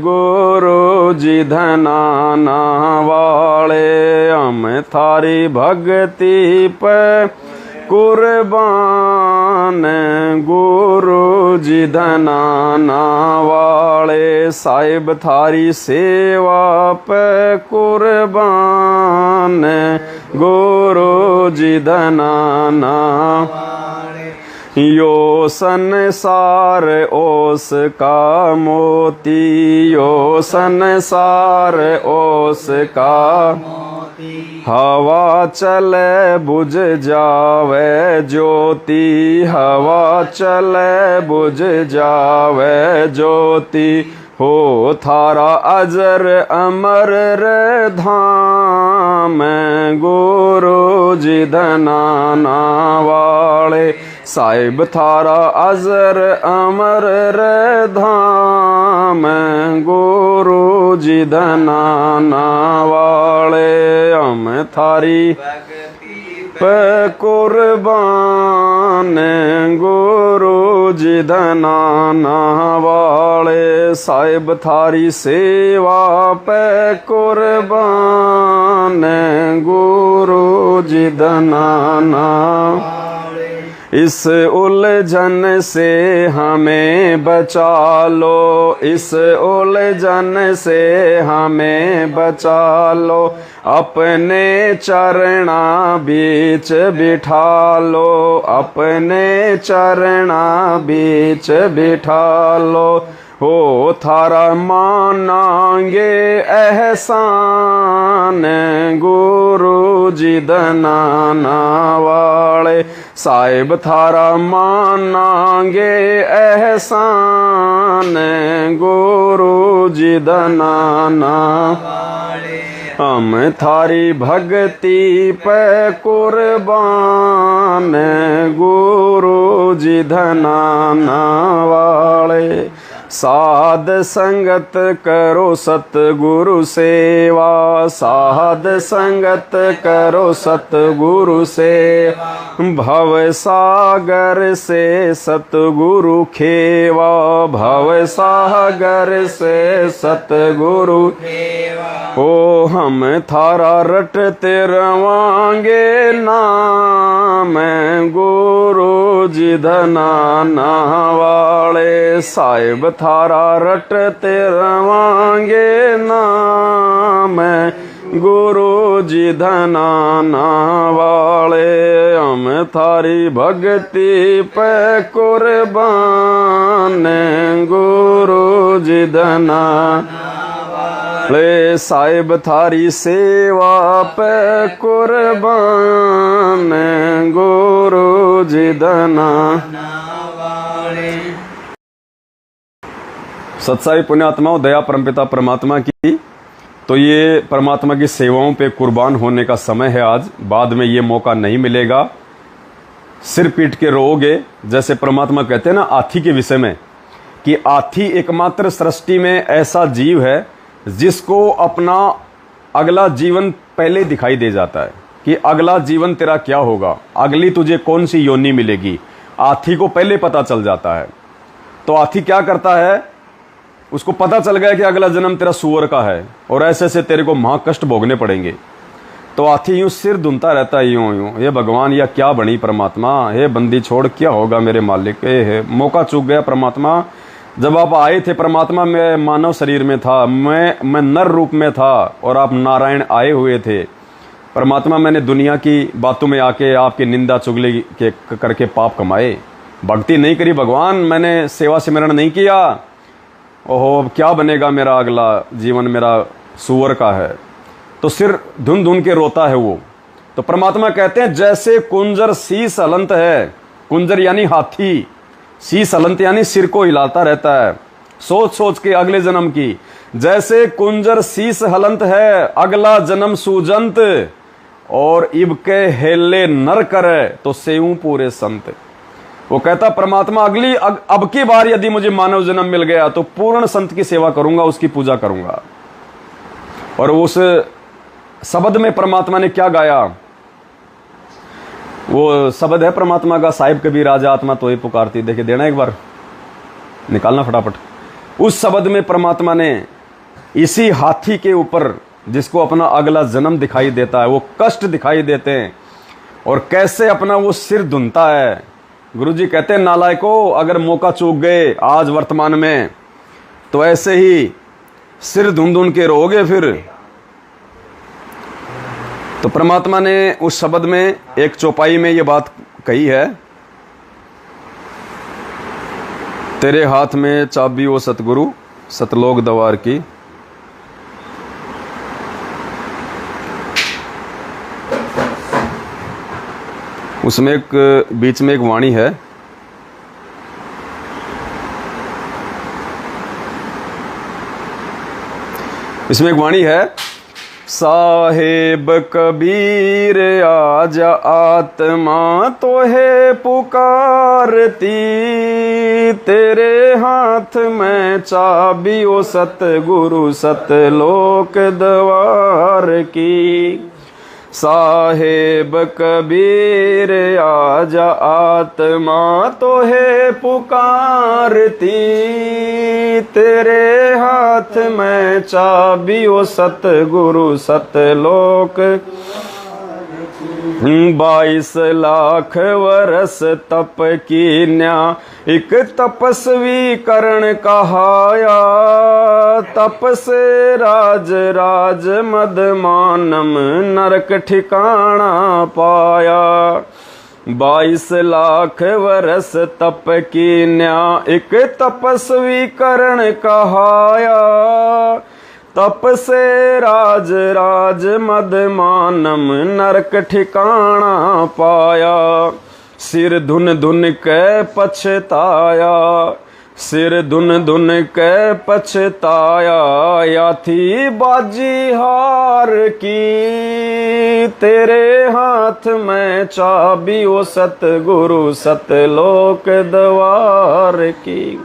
A: गुरु जी धनाना वाले। हम थारी भक्ति पे कुर्बान, गुरु जी धनाना वाले। साहिब थारी सेवा पे कुर्बान, गुरु जी धनाना। यो संसार ओस का मोती, यो संसार ओस का हवा चले बुझ जावे ज्योति, हवा चले बुझ जावे ज्योति। हो थारा अजर अमर रे धाम, गुरु जी धनाना वाले। साहिब थारा अजर अमर रे धाम, गुरु जी धनाना वाले। हम थारी पे कुर्बान, गुरु जी धनाना वाले। साहिब थारी सेवा पे कुर्बान, गुरु जी धनाना। इस उलझन से हमें बचा लो, इस उलझन से हमें बचा लो। अपने चरणा बीच बिठा लो, अपने चरणा बीच बिठा लो। हो थारा मानांगे एहसान, गुरु जी धनाना वाले। साहिब थारा मानांगे एहसान, गुरु जी धनाना वाले। हम थारी भक्ति पे कुर्बान, गुरु जी धनाना वाले। साध संगत करो सतगुरु सेवा, साध संगत करो सतगुरु सेवा। भव सागर से सतगुरु खेवा, भव सागर से सतगुरु खेवा। ओ हम थारा रटते रवांगे नाम, गुरु जी धनाना वाले। साहिब थारा रटते रवांगे नाम, गुरु जी धनाना वाले। हम थारी भक्ति पे कुर्बान, गुरु जी धनाना वाले। साहिब थारी सेवा पे कुर्बान, गुरु जी धनाना वाले। सत्साई पुण्यात्माओं, दया परमपिता परमात्मा की। तो ये परमात्मा की सेवाओं पे कुर्बान होने का समय है आज, बाद में ये मौका नहीं मिलेगा। सिर पीट के रोओगे, जैसे परमात्मा कहते हैं ना हाथी के विषय में, कि हाथी एकमात्र सृष्टि में ऐसा जीव है जिसको अपना अगला जीवन पहले दिखाई दे जाता है कि अगला जीवन तेरा क्या होगा, अगली तुझे कौन सी योनि मिलेगी। हाथी को पहले पता चल जाता है। तो हाथी क्या करता है, उसको पता चल गया कि अगला जन्म तेरा सूअर का है और ऐसे ऐसे तेरे को महाकष्ट भोगने पड़ेंगे। तो हाथी यूं सिर धुनता रहता है, यूं यूं, हे भगवान या क्या बनी परमात्मा, हे बंदी छोड़ क्या होगा मेरे मालिक, हे मौका चूक गया परमात्मा। जब आप आए थे परमात्मा, मैं मानव शरीर में था, मैं नर रूप में था और आप नारायण आए हुए थे। परमात्मा मैंने दुनिया की बातों में आके आपकी निंदा चुगली के करके पाप कमाए, भक्ति नहीं करी भगवान, मैंने सेवा सिमरण नहीं किया, ओहो अब क्या बनेगा मेरा अगला जीवन, मेरा सुअर का है। तो सिर धुन धुन के रोता है वो। तो परमात्मा कहते हैं जैसे कुंजर शीस हलंत है, कुंजर यानी हाथी, शीस हलंत यानी सिर को हिलाता रहता है सोच सोच के अगले जन्म की, जैसे कुंजर शीस हलंत है अगला जन्म सूजंत, और इब के हेले नर करे तो सेऊ पूरे संत। वो कहता परमात्मा अगली अब की बार यदि मुझे मानव जन्म मिल गया तो पूर्ण संत की सेवा करूंगा, उसकी पूजा करूंगा। और उस शब्द में परमात्मा ने क्या गाया, वो शब्द है परमात्मा का, साहिब कबीर राजा आत्मा तो ही पुकारती, देखे देना एक बार, निकालना फटाफट। उस शब्द में परमात्मा ने इसी हाथी के ऊपर जिसको अपना अगला जन्म दिखाई देता है, वो कष्ट दिखाई देते हैं, और कैसे अपना वो सिर धुनता है। गुरुजी कहते हैं नालायको अगर मौका चूक गए आज वर्तमान में तो ऐसे ही सिर धुन धुन के रोगे फिर। तो परमात्मा ने उस शब्द में एक चौपाई में ये बात कही है, तेरे हाथ में चाबी ओ सतगुरु सतलोक द्वार की। उसमें एक बीच में एक वाणी है, इसमें एक वाणी है, साहेब कबीर आज आत्मा तो है पुकारती, तेरे हाथ में चाबी ओ सतगुरु सतलोक द्वार की। साहेब कबीर आज आत्मा तो है पुकारती, तेरे हाथ में चाबी ओ सतगुरु सतलोक। 22 लाख वर्ष तप कीन्या एक तपस्वी करण कहाया, तप से राज राज मद मानम नरक ठिकाना पाया। 22 लाख वर्ष तप कीन्या एक तपस्वी करण कहाया, तप से राज राज मद मानम नरक ठिकाना पाया। सिर धुन धुन के पछताया, सिर धुन धुन के पछताया, या थी बाजी हार की, तेरे हाथ में चाबी ओ सतगुरु सतलोक द्वार की।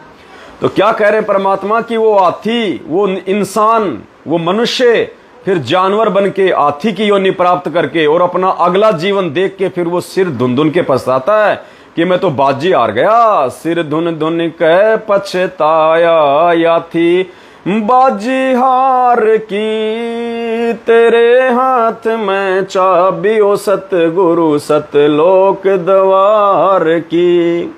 A: तो क्या कह रहे परमात्मा कि वो हाथी, वो इंसान, वो मनुष्य फिर जानवर बन के हाथी की योनि प्राप्त करके और अपना अगला जीवन देख के फिर वो सिर धुन धुन के पछताता है कि मैं तो बाजी हार गया। सिर धुन धुन के पछताया, या थी बाजी हार की, तेरे हाथ में चाबी ओ सतगुरु सतलोक द्वार की।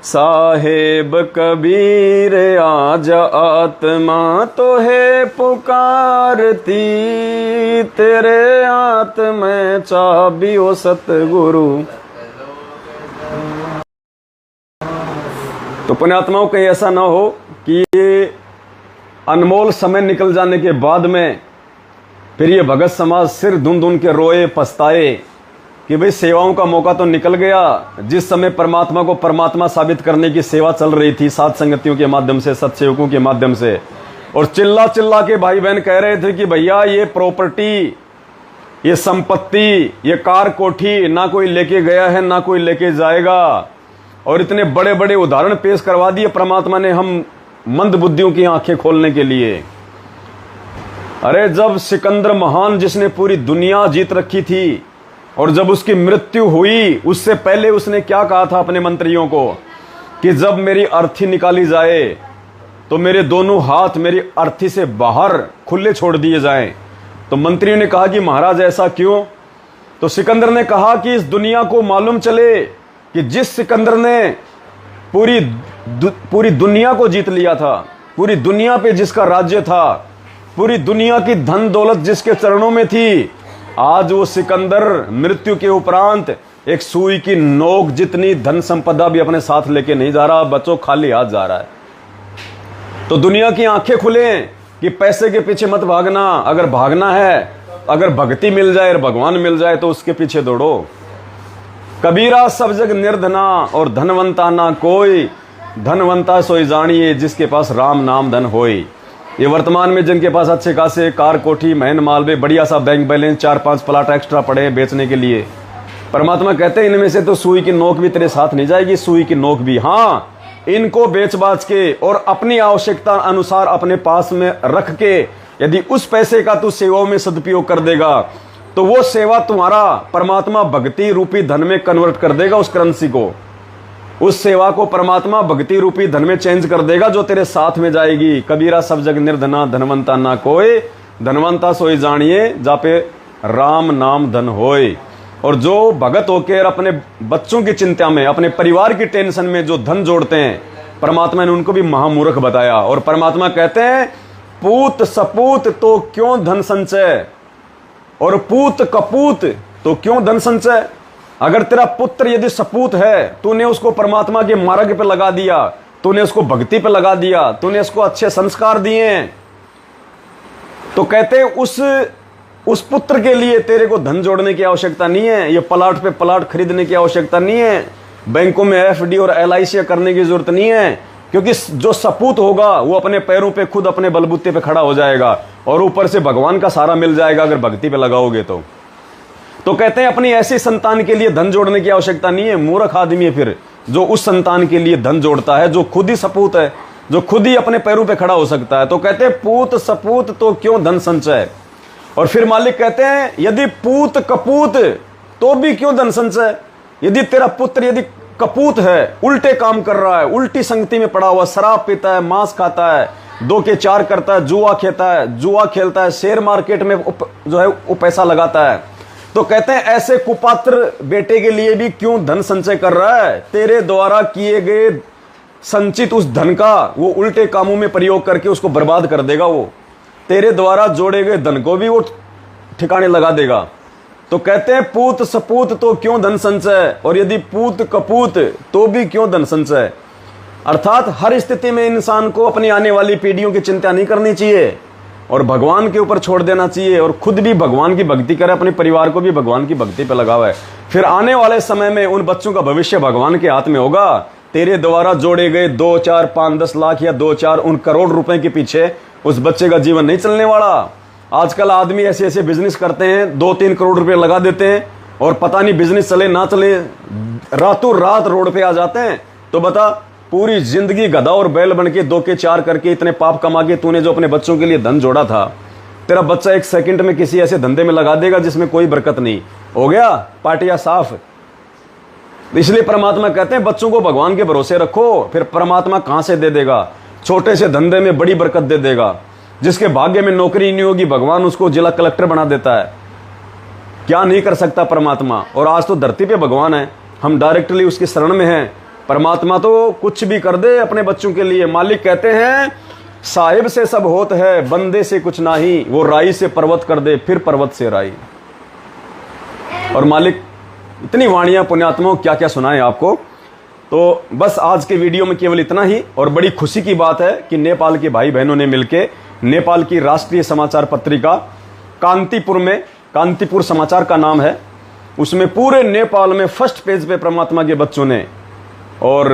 A: साहेब कबीर आज आत्मा तो है पुकारती, तेरे हाथ में चाबी ओ सतगुरु। तो पुण्यात्माओं कहीं ऐसा ना हो कि ये अनमोल समय निकल जाने के बाद में फिर ये भगत समाज सिर धुन धुन के रोए पछताए कि भाई सेवाओं का मौका तो निकल गया। जिस समय परमात्मा को परमात्मा साबित करने की सेवा चल रही थी सात संगतियों के माध्यम से, सत्सेवकों के माध्यम से, और चिल्ला चिल्ला के भाई बहन कह रहे थे कि भैया ये प्रॉपर्टी, ये संपत्ति, ये कार कोठी ना कोई लेके गया है ना कोई लेके जाएगा, और इतने बड़े बड़े उदाहरण पेश करवा दिए परमात्मा ने हम मंद बुद्धियों की आंखें खोलने के लिए। अरे जब सिकंदर महान जिसने पूरी दुनिया जीत रखी थी और जब उसकी मृत्यु हुई उससे पहले उसने क्या कहा था अपने मंत्रियों को कि जब मेरी अर्थी निकाली जाए तो मेरे दोनों हाथ मेरी अर्थी से बाहर खुले छोड़ दिए जाएं। तो मंत्रियों ने कहा कि महाराज ऐसा क्यों? तो सिकंदर ने कहा कि इस दुनिया को मालूम चले कि जिस सिकंदर ने पूरी दुनिया को जीत लिया था, पूरी दुनिया पे जिसका राज्य था, पूरी दुनिया की धन दौलत जिसके चरणों में थी, आज वो सिकंदर मृत्यु के उपरांत एक सुई की नोक जितनी धन संपदा भी अपने साथ लेके नहीं जा रहा, बच्चों खाली हाथ जा रहा है। तो दुनिया की आंखें खुले कि पैसे के पीछे मत भागना। अगर भागना है, अगर भक्ति मिल जाए और भगवान मिल जाए तो उसके पीछे दौड़ो। कबीरा सब जग निर्धना और धनवंता ना कोई, धनवंता सोई जानिए जिसके पास राम नाम धन होई। ये वर्तमान में जिनके पास अच्छे खासे कार, कोठी, महन, मालवे, बढ़िया सा बैंक बैलेंस, 4-5 प्लाट एक्स्ट्रा पड़े हैं बेचने के लिए, परमात्मा कहते हैं इनमें से तो सुई की नोक भी तेरे साथ नहीं जाएगी, सुई की नोक भी। हाँ, इनको बेच बाच के और अपनी आवश्यकता अनुसार अपने पास में रख के यदि उस पैसे का तू सेवाओं में सदुपयोग कर देगा तो वो सेवा तुम्हारा परमात्मा भक्ति रूपी धन में कन्वर्ट कर देगा। उस करेंसी को, उस सेवा को परमात्मा भक्ति रूपी धन में चेंज कर देगा जो तेरे साथ में जाएगी। कबीरा सब जग निर्धना धनवंता ना कोई, धनवंता सोई जानिए जा पे राम नाम धन होए। और जो भगत होकर अपने बच्चों की चिंता में, अपने परिवार की टेंशन में जो धन जोड़ते हैं, परमात्मा ने उनको भी महामूर्ख बताया। और परमात्मा कहते हैं पूत सपूत तो क्यों धन संचय, और पूत कपूत तो क्यों धन संचय। अगर तेरा पुत्र यदि सपूत है, तूने उसको परमात्मा के मार्ग पे लगा दिया, तूने उसको भक्ति पे लगा दिया, तूने उसको अच्छे संस्कार दिए, तो कहते हैं उस पुत्र के लिए तेरे को धन जोड़ने की आवश्यकता नहीं है, ये प्लाट पे प्लाट खरीदने की आवश्यकता नहीं है, बैंकों में एफडी और एलआईसी करने की जरूरत नहीं है, क्योंकि जो सपूत होगा वो अपने पैरों पे खुद अपने बलबूते पे खड़ा हो जाएगा और ऊपर से भगवान का सहारा मिल जाएगा अगर भक्ति पे लगाओगे तो कहते हैं अपनी ऐसी संतान के लिए धन जोड़ने की आवश्यकता नहीं है। मूर्ख आदमी है फिर जो उस संतान के लिए धन जोड़ता है जो खुद ही सपूत है, जो खुद ही अपने पैरों पे खड़ा हो सकता है। तो कहते हैं पूत सपूत तो क्यों धन संचय। और फिर मालिक कहते हैं यदि पूत कपूत तो भी क्यों धन संचय। यदि तेरा पुत्र यदि कपूत है, उल्टे काम कर रहा है, उल्टी संगति में पड़ा हुआ, शराब पीता है, मांस खाता है, 2 के 4 करता है, जुआ खेलता है, शेयर मार्केट में जो है वो पैसा लगाता है, तो कहते हैं ऐसे कुपात्र बेटे के लिए भी क्यों धन संचय कर रहा है। तेरे द्वारा किए गए संचित उस धन का वो उल्टे कामों में प्रयोग करके उसको बर्बाद कर देगा। वो तेरे द्वारा जोड़े गए धन को भी वो ठिकाने लगा देगा। तो कहते हैं पूत सपूत तो क्यों धन संचय, और यदि पूत कपूत तो भी क्यों धन संचय। अर्थात हर स्थिति में इंसान को अपनी आने वाली पीढ़ियों की चिंता नहीं करनी चाहिए और भगवान के ऊपर छोड़ देना चाहिए, और खुद भी भगवान की भक्ति करे, अपने परिवार को भी भगवान की भक्ति पे लगावे। फिर आने वाले समय में उन बच्चों का भविष्य भगवान के हाथ में होगा। तेरे द्वारा जोड़े गए 2, 4, 5, 10 लाख या 2, 4 उन करोड़ रुपए के पीछे उस बच्चे का जीवन नहीं चलने वाला। आजकल आदमी ऐसे ऐसे बिजनेस करते हैं, 2-3 करोड़ रुपए लगा देते हैं और पता नहीं बिजनेस चले ना चले, रातों रात रोड पे आ जाते हैं। तो बता, पूरी जिंदगी गधा और बैल बन के 2 के 4 करके इतने पाप कमा के तूने जो अपने बच्चों के लिए धन जोड़ा था, तेरा बच्चा 1 सेकंड में किसी ऐसे धंधे में लगा देगा जिसमें कोई बरकत नहीं। हो गया पाटिया साफ। इसलिए परमात्मा कहते हैं बच्चों को भगवान के भरोसे रखो, फिर परमात्मा कहां से दे देगा। छोटे से धंधे में बड़ी बरकत दे देगा। जिसके भाग्य में नौकरी नहीं होगी भगवान उसको जिला कलेक्टर बना देता है। क्या नहीं कर सकता परमात्मा। और आज तो धरती पे भगवान है, हम डायरेक्टली उसकी शरण में हैं। परमात्मा तो कुछ भी कर दे अपने बच्चों के लिए। मालिक कहते हैं साहिब से सब होत है, बंदे से कुछ नहीं, वो राई से पर्वत कर दे फिर पर्वत से राई। और मालिक इतनी वाणियां पुण्यात्माओं क्या क्या सुनाए आपको। तो बस आज के वीडियो में केवल इतना ही। और बड़ी खुशी की बात है कि नेपाल के भाई बहनों ने मिलकर नेपाल की राष्ट्रीय समाचार पत्रिका कांतिपुर में, कांतिपुर समाचार का नाम है, उसमें पूरे नेपाल में फर्स्ट पेज पे परमात्मा के बच्चों ने और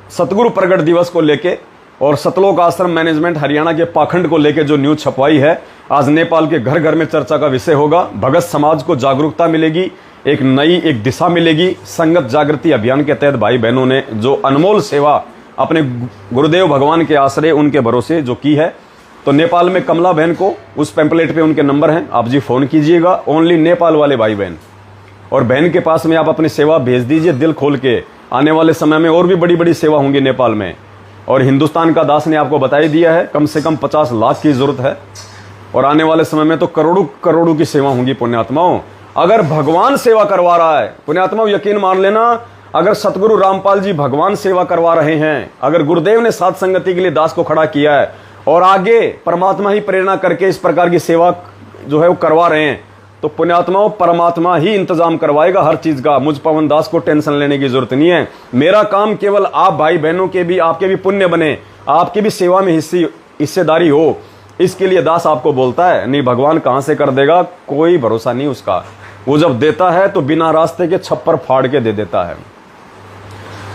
A: सतगुरु प्रगट दिवस को लेके और सतलोक आश्रम मैनेजमेंट हरियाणा के पाखंड को लेके जो न्यूज छपवाई है, आज नेपाल के घर घर में चर्चा का विषय होगा। भगत समाज को जागरूकता मिलेगी, एक नई एक दिशा मिलेगी। संगत जागृति अभियान के तहत भाई बहनों ने जो अनमोल सेवा अपने गुरुदेव भगवान के आश्रय उनके भरोसे जो की है, तो नेपाल में कमला बहन को उस पैम्पलेट पे उनके नंबर हैं, आप जी फोन कीजिएगा। ओनली नेपाल वाले भाई बहन और बहन के पास में आप अपनी सेवा भेज दीजिए दिल खोल के। आने वाले समय में और भी बड़ी बड़ी सेवा होंगी नेपाल में। और हिंदुस्तान का दास ने आपको बता ही दिया है, कम से कम 50 लाख की जरूरत है और आने वाले समय में तो करोड़ों करोड़ों की सेवा होंगी। पुण्यात्माओं, अगर भगवान सेवा करवा रहा है, पुण्यात्माओं यकीन मान लेना, अगर सतगुरु रामपाल जी भगवान सेवा करवा रहे हैं, अगर गुरुदेव ने साथ संगति के लिए दास को खड़ा किया है और आगे परमात्मा ही प्रेरणा करके इस प्रकार की सेवा जो है वो करवा रहे हैं, तो पुण्यात्माओं परमात्मा ही इंतजाम करवाएगा हर चीज का। मुझ पवन दास को टेंशन लेने की जरूरत नहीं है। मेरा काम केवल आप भाई बहनों के भी, आपके भी पुण्य बने, आपकी भी सेवा में हिस्सेदारी हो, इसके लिए दास आपको बोलता है। नहीं भगवान कहां से कर देगा, कोई भरोसा नहीं उसका। वो जब देता है तो बिना रास्ते के छप्पर फाड़ के दे देता है।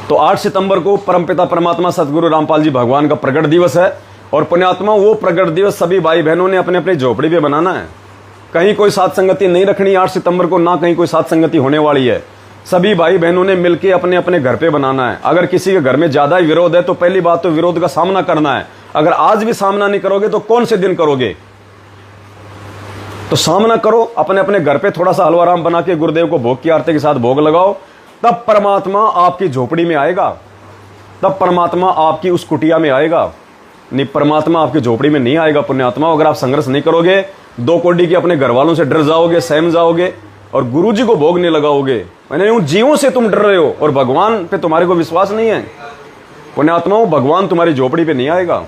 A: तो 8 सितंबर को परमपिता परमात्मा सतगुरु रामपाल जी भगवान का प्रकट दिवस है। और पुण्यात्मा वो प्रकट दिवस सभी भाई बहनों ने अपने अपने झोपड़ी पे बनाना है। कहीं कोई साथ संगति नहीं रखनी 8 सितंबर को, ना कहीं कोई साथ संगति होने वाली है। सभी भाई बहनों ने मिलकर अपने अपने घर पे बनाना है। अगर किसी के घर में ज्यादा ही विरोध है तो पहली बात तो विरोध का सामना करना है। अगर आज भी सामना नहीं करोगे तो कौन से दिन करोगे? तो सामना करो, अपने अपने घर पे थोड़ा सा हलवा राम बना के गुरुदेव को भोग की आरती के साथ भोग लगाओ, तब परमात्मा आपकी झोपड़ी में आएगा, तब परमात्मा आपकी उस कुटिया में आएगा। नहीं, परमात्मा आपकी झोपड़ी में नहीं आएगा पुण्यात्मा। अगर आप संघर्ष नहीं करोगे, 2 कोडी के अपने घर वालों से डर जाओगे, सहम जाओगे और गुरु जी को भोग नहीं लगाओगे, मैंने उन जीवों से तुम डर रहे हो और भगवान पे तुम्हारे को विश्वास नहीं है, पुण्यात्माओं भगवान तुम्हारी झोपड़ी पे नहीं आएगा।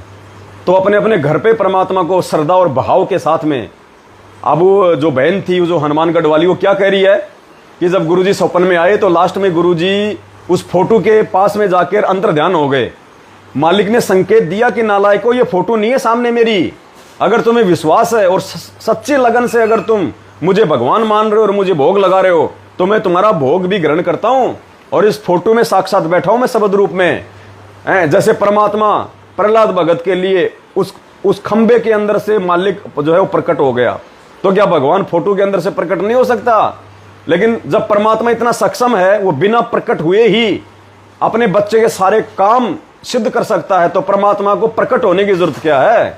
A: तो अपने अपने घर पे परमात्मा को श्रद्धा और भाव के साथ में। अब वो जो बहन थी, जो हनुमानगढ़ वाली, वो क्या कह रही है कि जब गुरुजी स्वप्न में आए तो लास्ट में गुरुजी उस फोटो के पास में जाकर अंतर ध्यान हो गए। मालिक ने संकेत दिया कि नालायको, ये फोटो नहीं है सामने मेरी। अगर तुम्हें विश्वास है और सच्ची लगन से अगर तुम मुझे भगवान मान रहे हो और मुझे भोग लगा रहे हो तो मैं तुम्हारा भोग भी ग्रहण करता हूं। और इस फोटो में साक्षात बैठा हूं मैं शब्द रूप में। जैसे परमात्मा प्रहलाद भगत के लिए उस खंबे के अंदर से मालिक जो है वो प्रकट हो गया, तो क्या भगवान फोटो के अंदर से प्रकट नहीं हो सकता? लेकिन जब परमात्मा इतना सक्षम है, वो बिना प्रकट हुए ही अपने बच्चे के सारे काम सिद्ध कर सकता है, तो परमात्मा को प्रकट होने की जरूरत क्या है?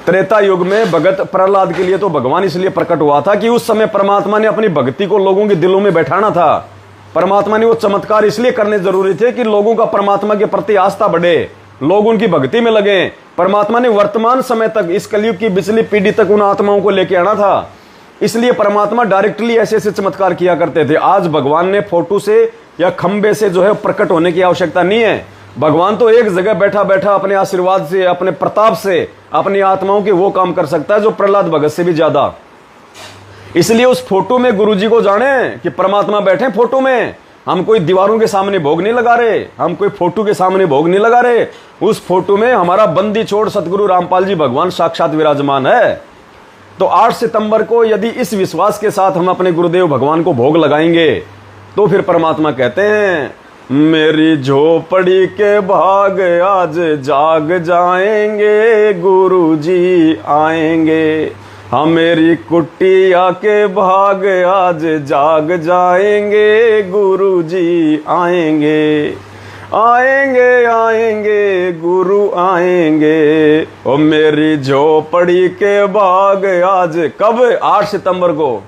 A: त्रेता युग में भगत प्रहलाद के लिए तो भगवान इसलिए प्रकट हुआ था कि उस समय परमात्मा ने अपनी भक्ति को लोगों के दिलों में बैठाना था। परमात्मा ने वो चमत्कार इसलिए करने जरूरी थे कि लोगों का परमात्मा के प्रति आस्था बढ़े, लोग उनकी भक्ति में लगे। परमात्मा ने वर्तमान समय तक, इस कलयुग की पिछली पीढ़ी तक उन आत्माओं को लेके आना था। इसलिए परमात्मा डायरेक्टली ऐसे ऐसे चमत्कार किया करते थे। आज भगवान ने फोटो से या खंबे से जो है प्रकट होने की आवश्यकता नहीं है। भगवान तो एक जगह बैठा बैठा अपने आशीर्वाद से, अपने प्रताप से अपनी आत्माओं के वो काम कर सकता है जो प्रहलाद भगत से भी ज्यादा। इसलिए उस फोटो में गुरुजी को जाने कि परमात्मा बैठे फोटो में। हम कोई दीवारों के सामने भोग नहीं लगा रहे, हम कोई फोटो के सामने भोग नहीं लगा रहे। उस फोटो में हमारा बंदी छोड़ सतगुरु रामपाल जी भगवान साक्षात विराजमान है। तो 8 सितंबर को यदि इस विश्वास के साथ हम अपने गुरुदेव भगवान को भोग लगाएंगे तो फिर परमात्मा कहते हैं, मेरी झोपड़ी के भाग आज जाग जाएंगे, गुरुजी आएंगे। हाँ, मेरी कुटिया के भाग आज जाग जाएंगे, गुरुजी आएंगे। आएंगे आएंगे गुरु आएंगे, ओ मेरी झोपड़ी के भाग आज। कब? 8 सितंबर को।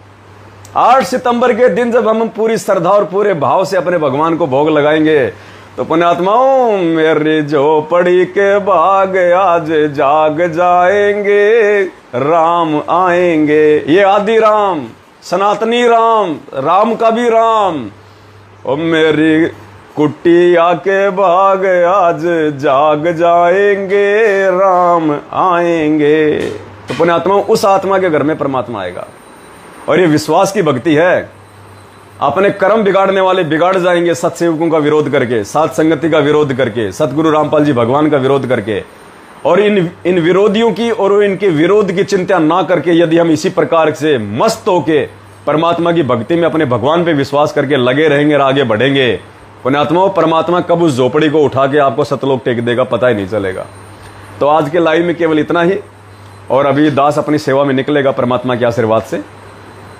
A: 8 सितंबर के दिन जब हम पूरी श्रद्धा और पूरे भाव से अपने भगवान को भोग लगाएंगे तो पुण्यात्माओं, मेरी झोपड़ी के भाग आज जाग जाएंगे, राम आएंगे। ये आदि राम, सनातनी राम, राम का भी राम। ओ मेरी कुटिया के भाग आज जाग जाएंगे, राम आएंगे। तो पुण्यात्मा, उस आत्मा के घर में परमात्मा आएगा। और ये विश्वास की भक्ति है। अपने कर्म बिगाड़ने वाले बिगाड़ जाएंगे सत्सेवकों का विरोध करके, साथ संगति का विरोध करके, सतगुरु रामपाल जी भगवान का विरोध करके। और इन विरोधियों की और इनके विरोध की चिंता ना करके यदि हम इसी प्रकार से मस्त होके परमात्मा की भक्ति में अपने भगवान पे विश्वास करके लगे रहेंगे और आगे बढ़ेंगे, पुण्यात्मा, परमात्मा कब उस झोपड़ी को उठा के आपको सतलोक टेक देगा पता ही नहीं चलेगा। तो आज के लाइव में केवल इतना ही। और अभी दास अपनी सेवा में निकलेगा परमात्मा के आशीर्वाद से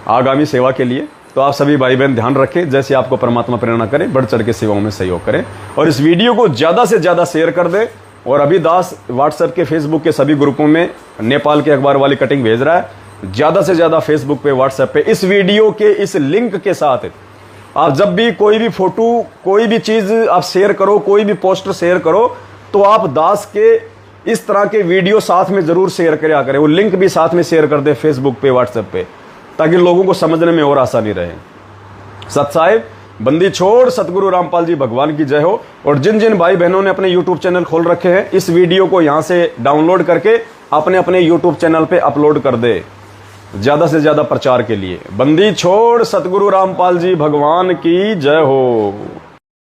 A: आगामी सेवा के लिए। तो आप सभी भाई बहन ध्यान रखें, जैसे आपको परमात्मा प्रेरणा करे बढ़ चढ़ के सेवाओं में सहयोग करें और इस वीडियो को ज्यादा से ज्यादा शेयर कर दें। और अभी दास व्हाट्सएप के, फेसबुक के सभी ग्रुपों में नेपाल के अखबार वाली कटिंग भेज रहा है। ज्यादा से ज्यादा फेसबुक पे, व्हाट्सएप पे इस वीडियो के इस लिंक के साथ आप जब भी कोई भी फोटो, कोई भी चीज आप शेयर करो, कोई भी पोस्टर शेयर करो, तो आप दास के इस तरह के वीडियो साथ में जरूर शेयर करें। वो लिंक भी साथ में शेयर कर दे फेसबुक पे, व्हाट्सएप पे, ताकि लोगों को समझने में और आसानी रहे। सत साहिब, बंदी छोड़ सतगुरु रामपाल जी भगवान की जय हो। और जिन जिन भाई बहनों ने अपने यूट्यूब चैनल खोल रखे हैं, इस वीडियो को यहां से डाउनलोड करके अपने अपने यूट्यूब चैनल पे अपलोड कर दे। ज्यादा से ज्यादा प्रचार के लिए। बंदी छोड़ सतगुरु रामपाल जी भगवान की जय हो।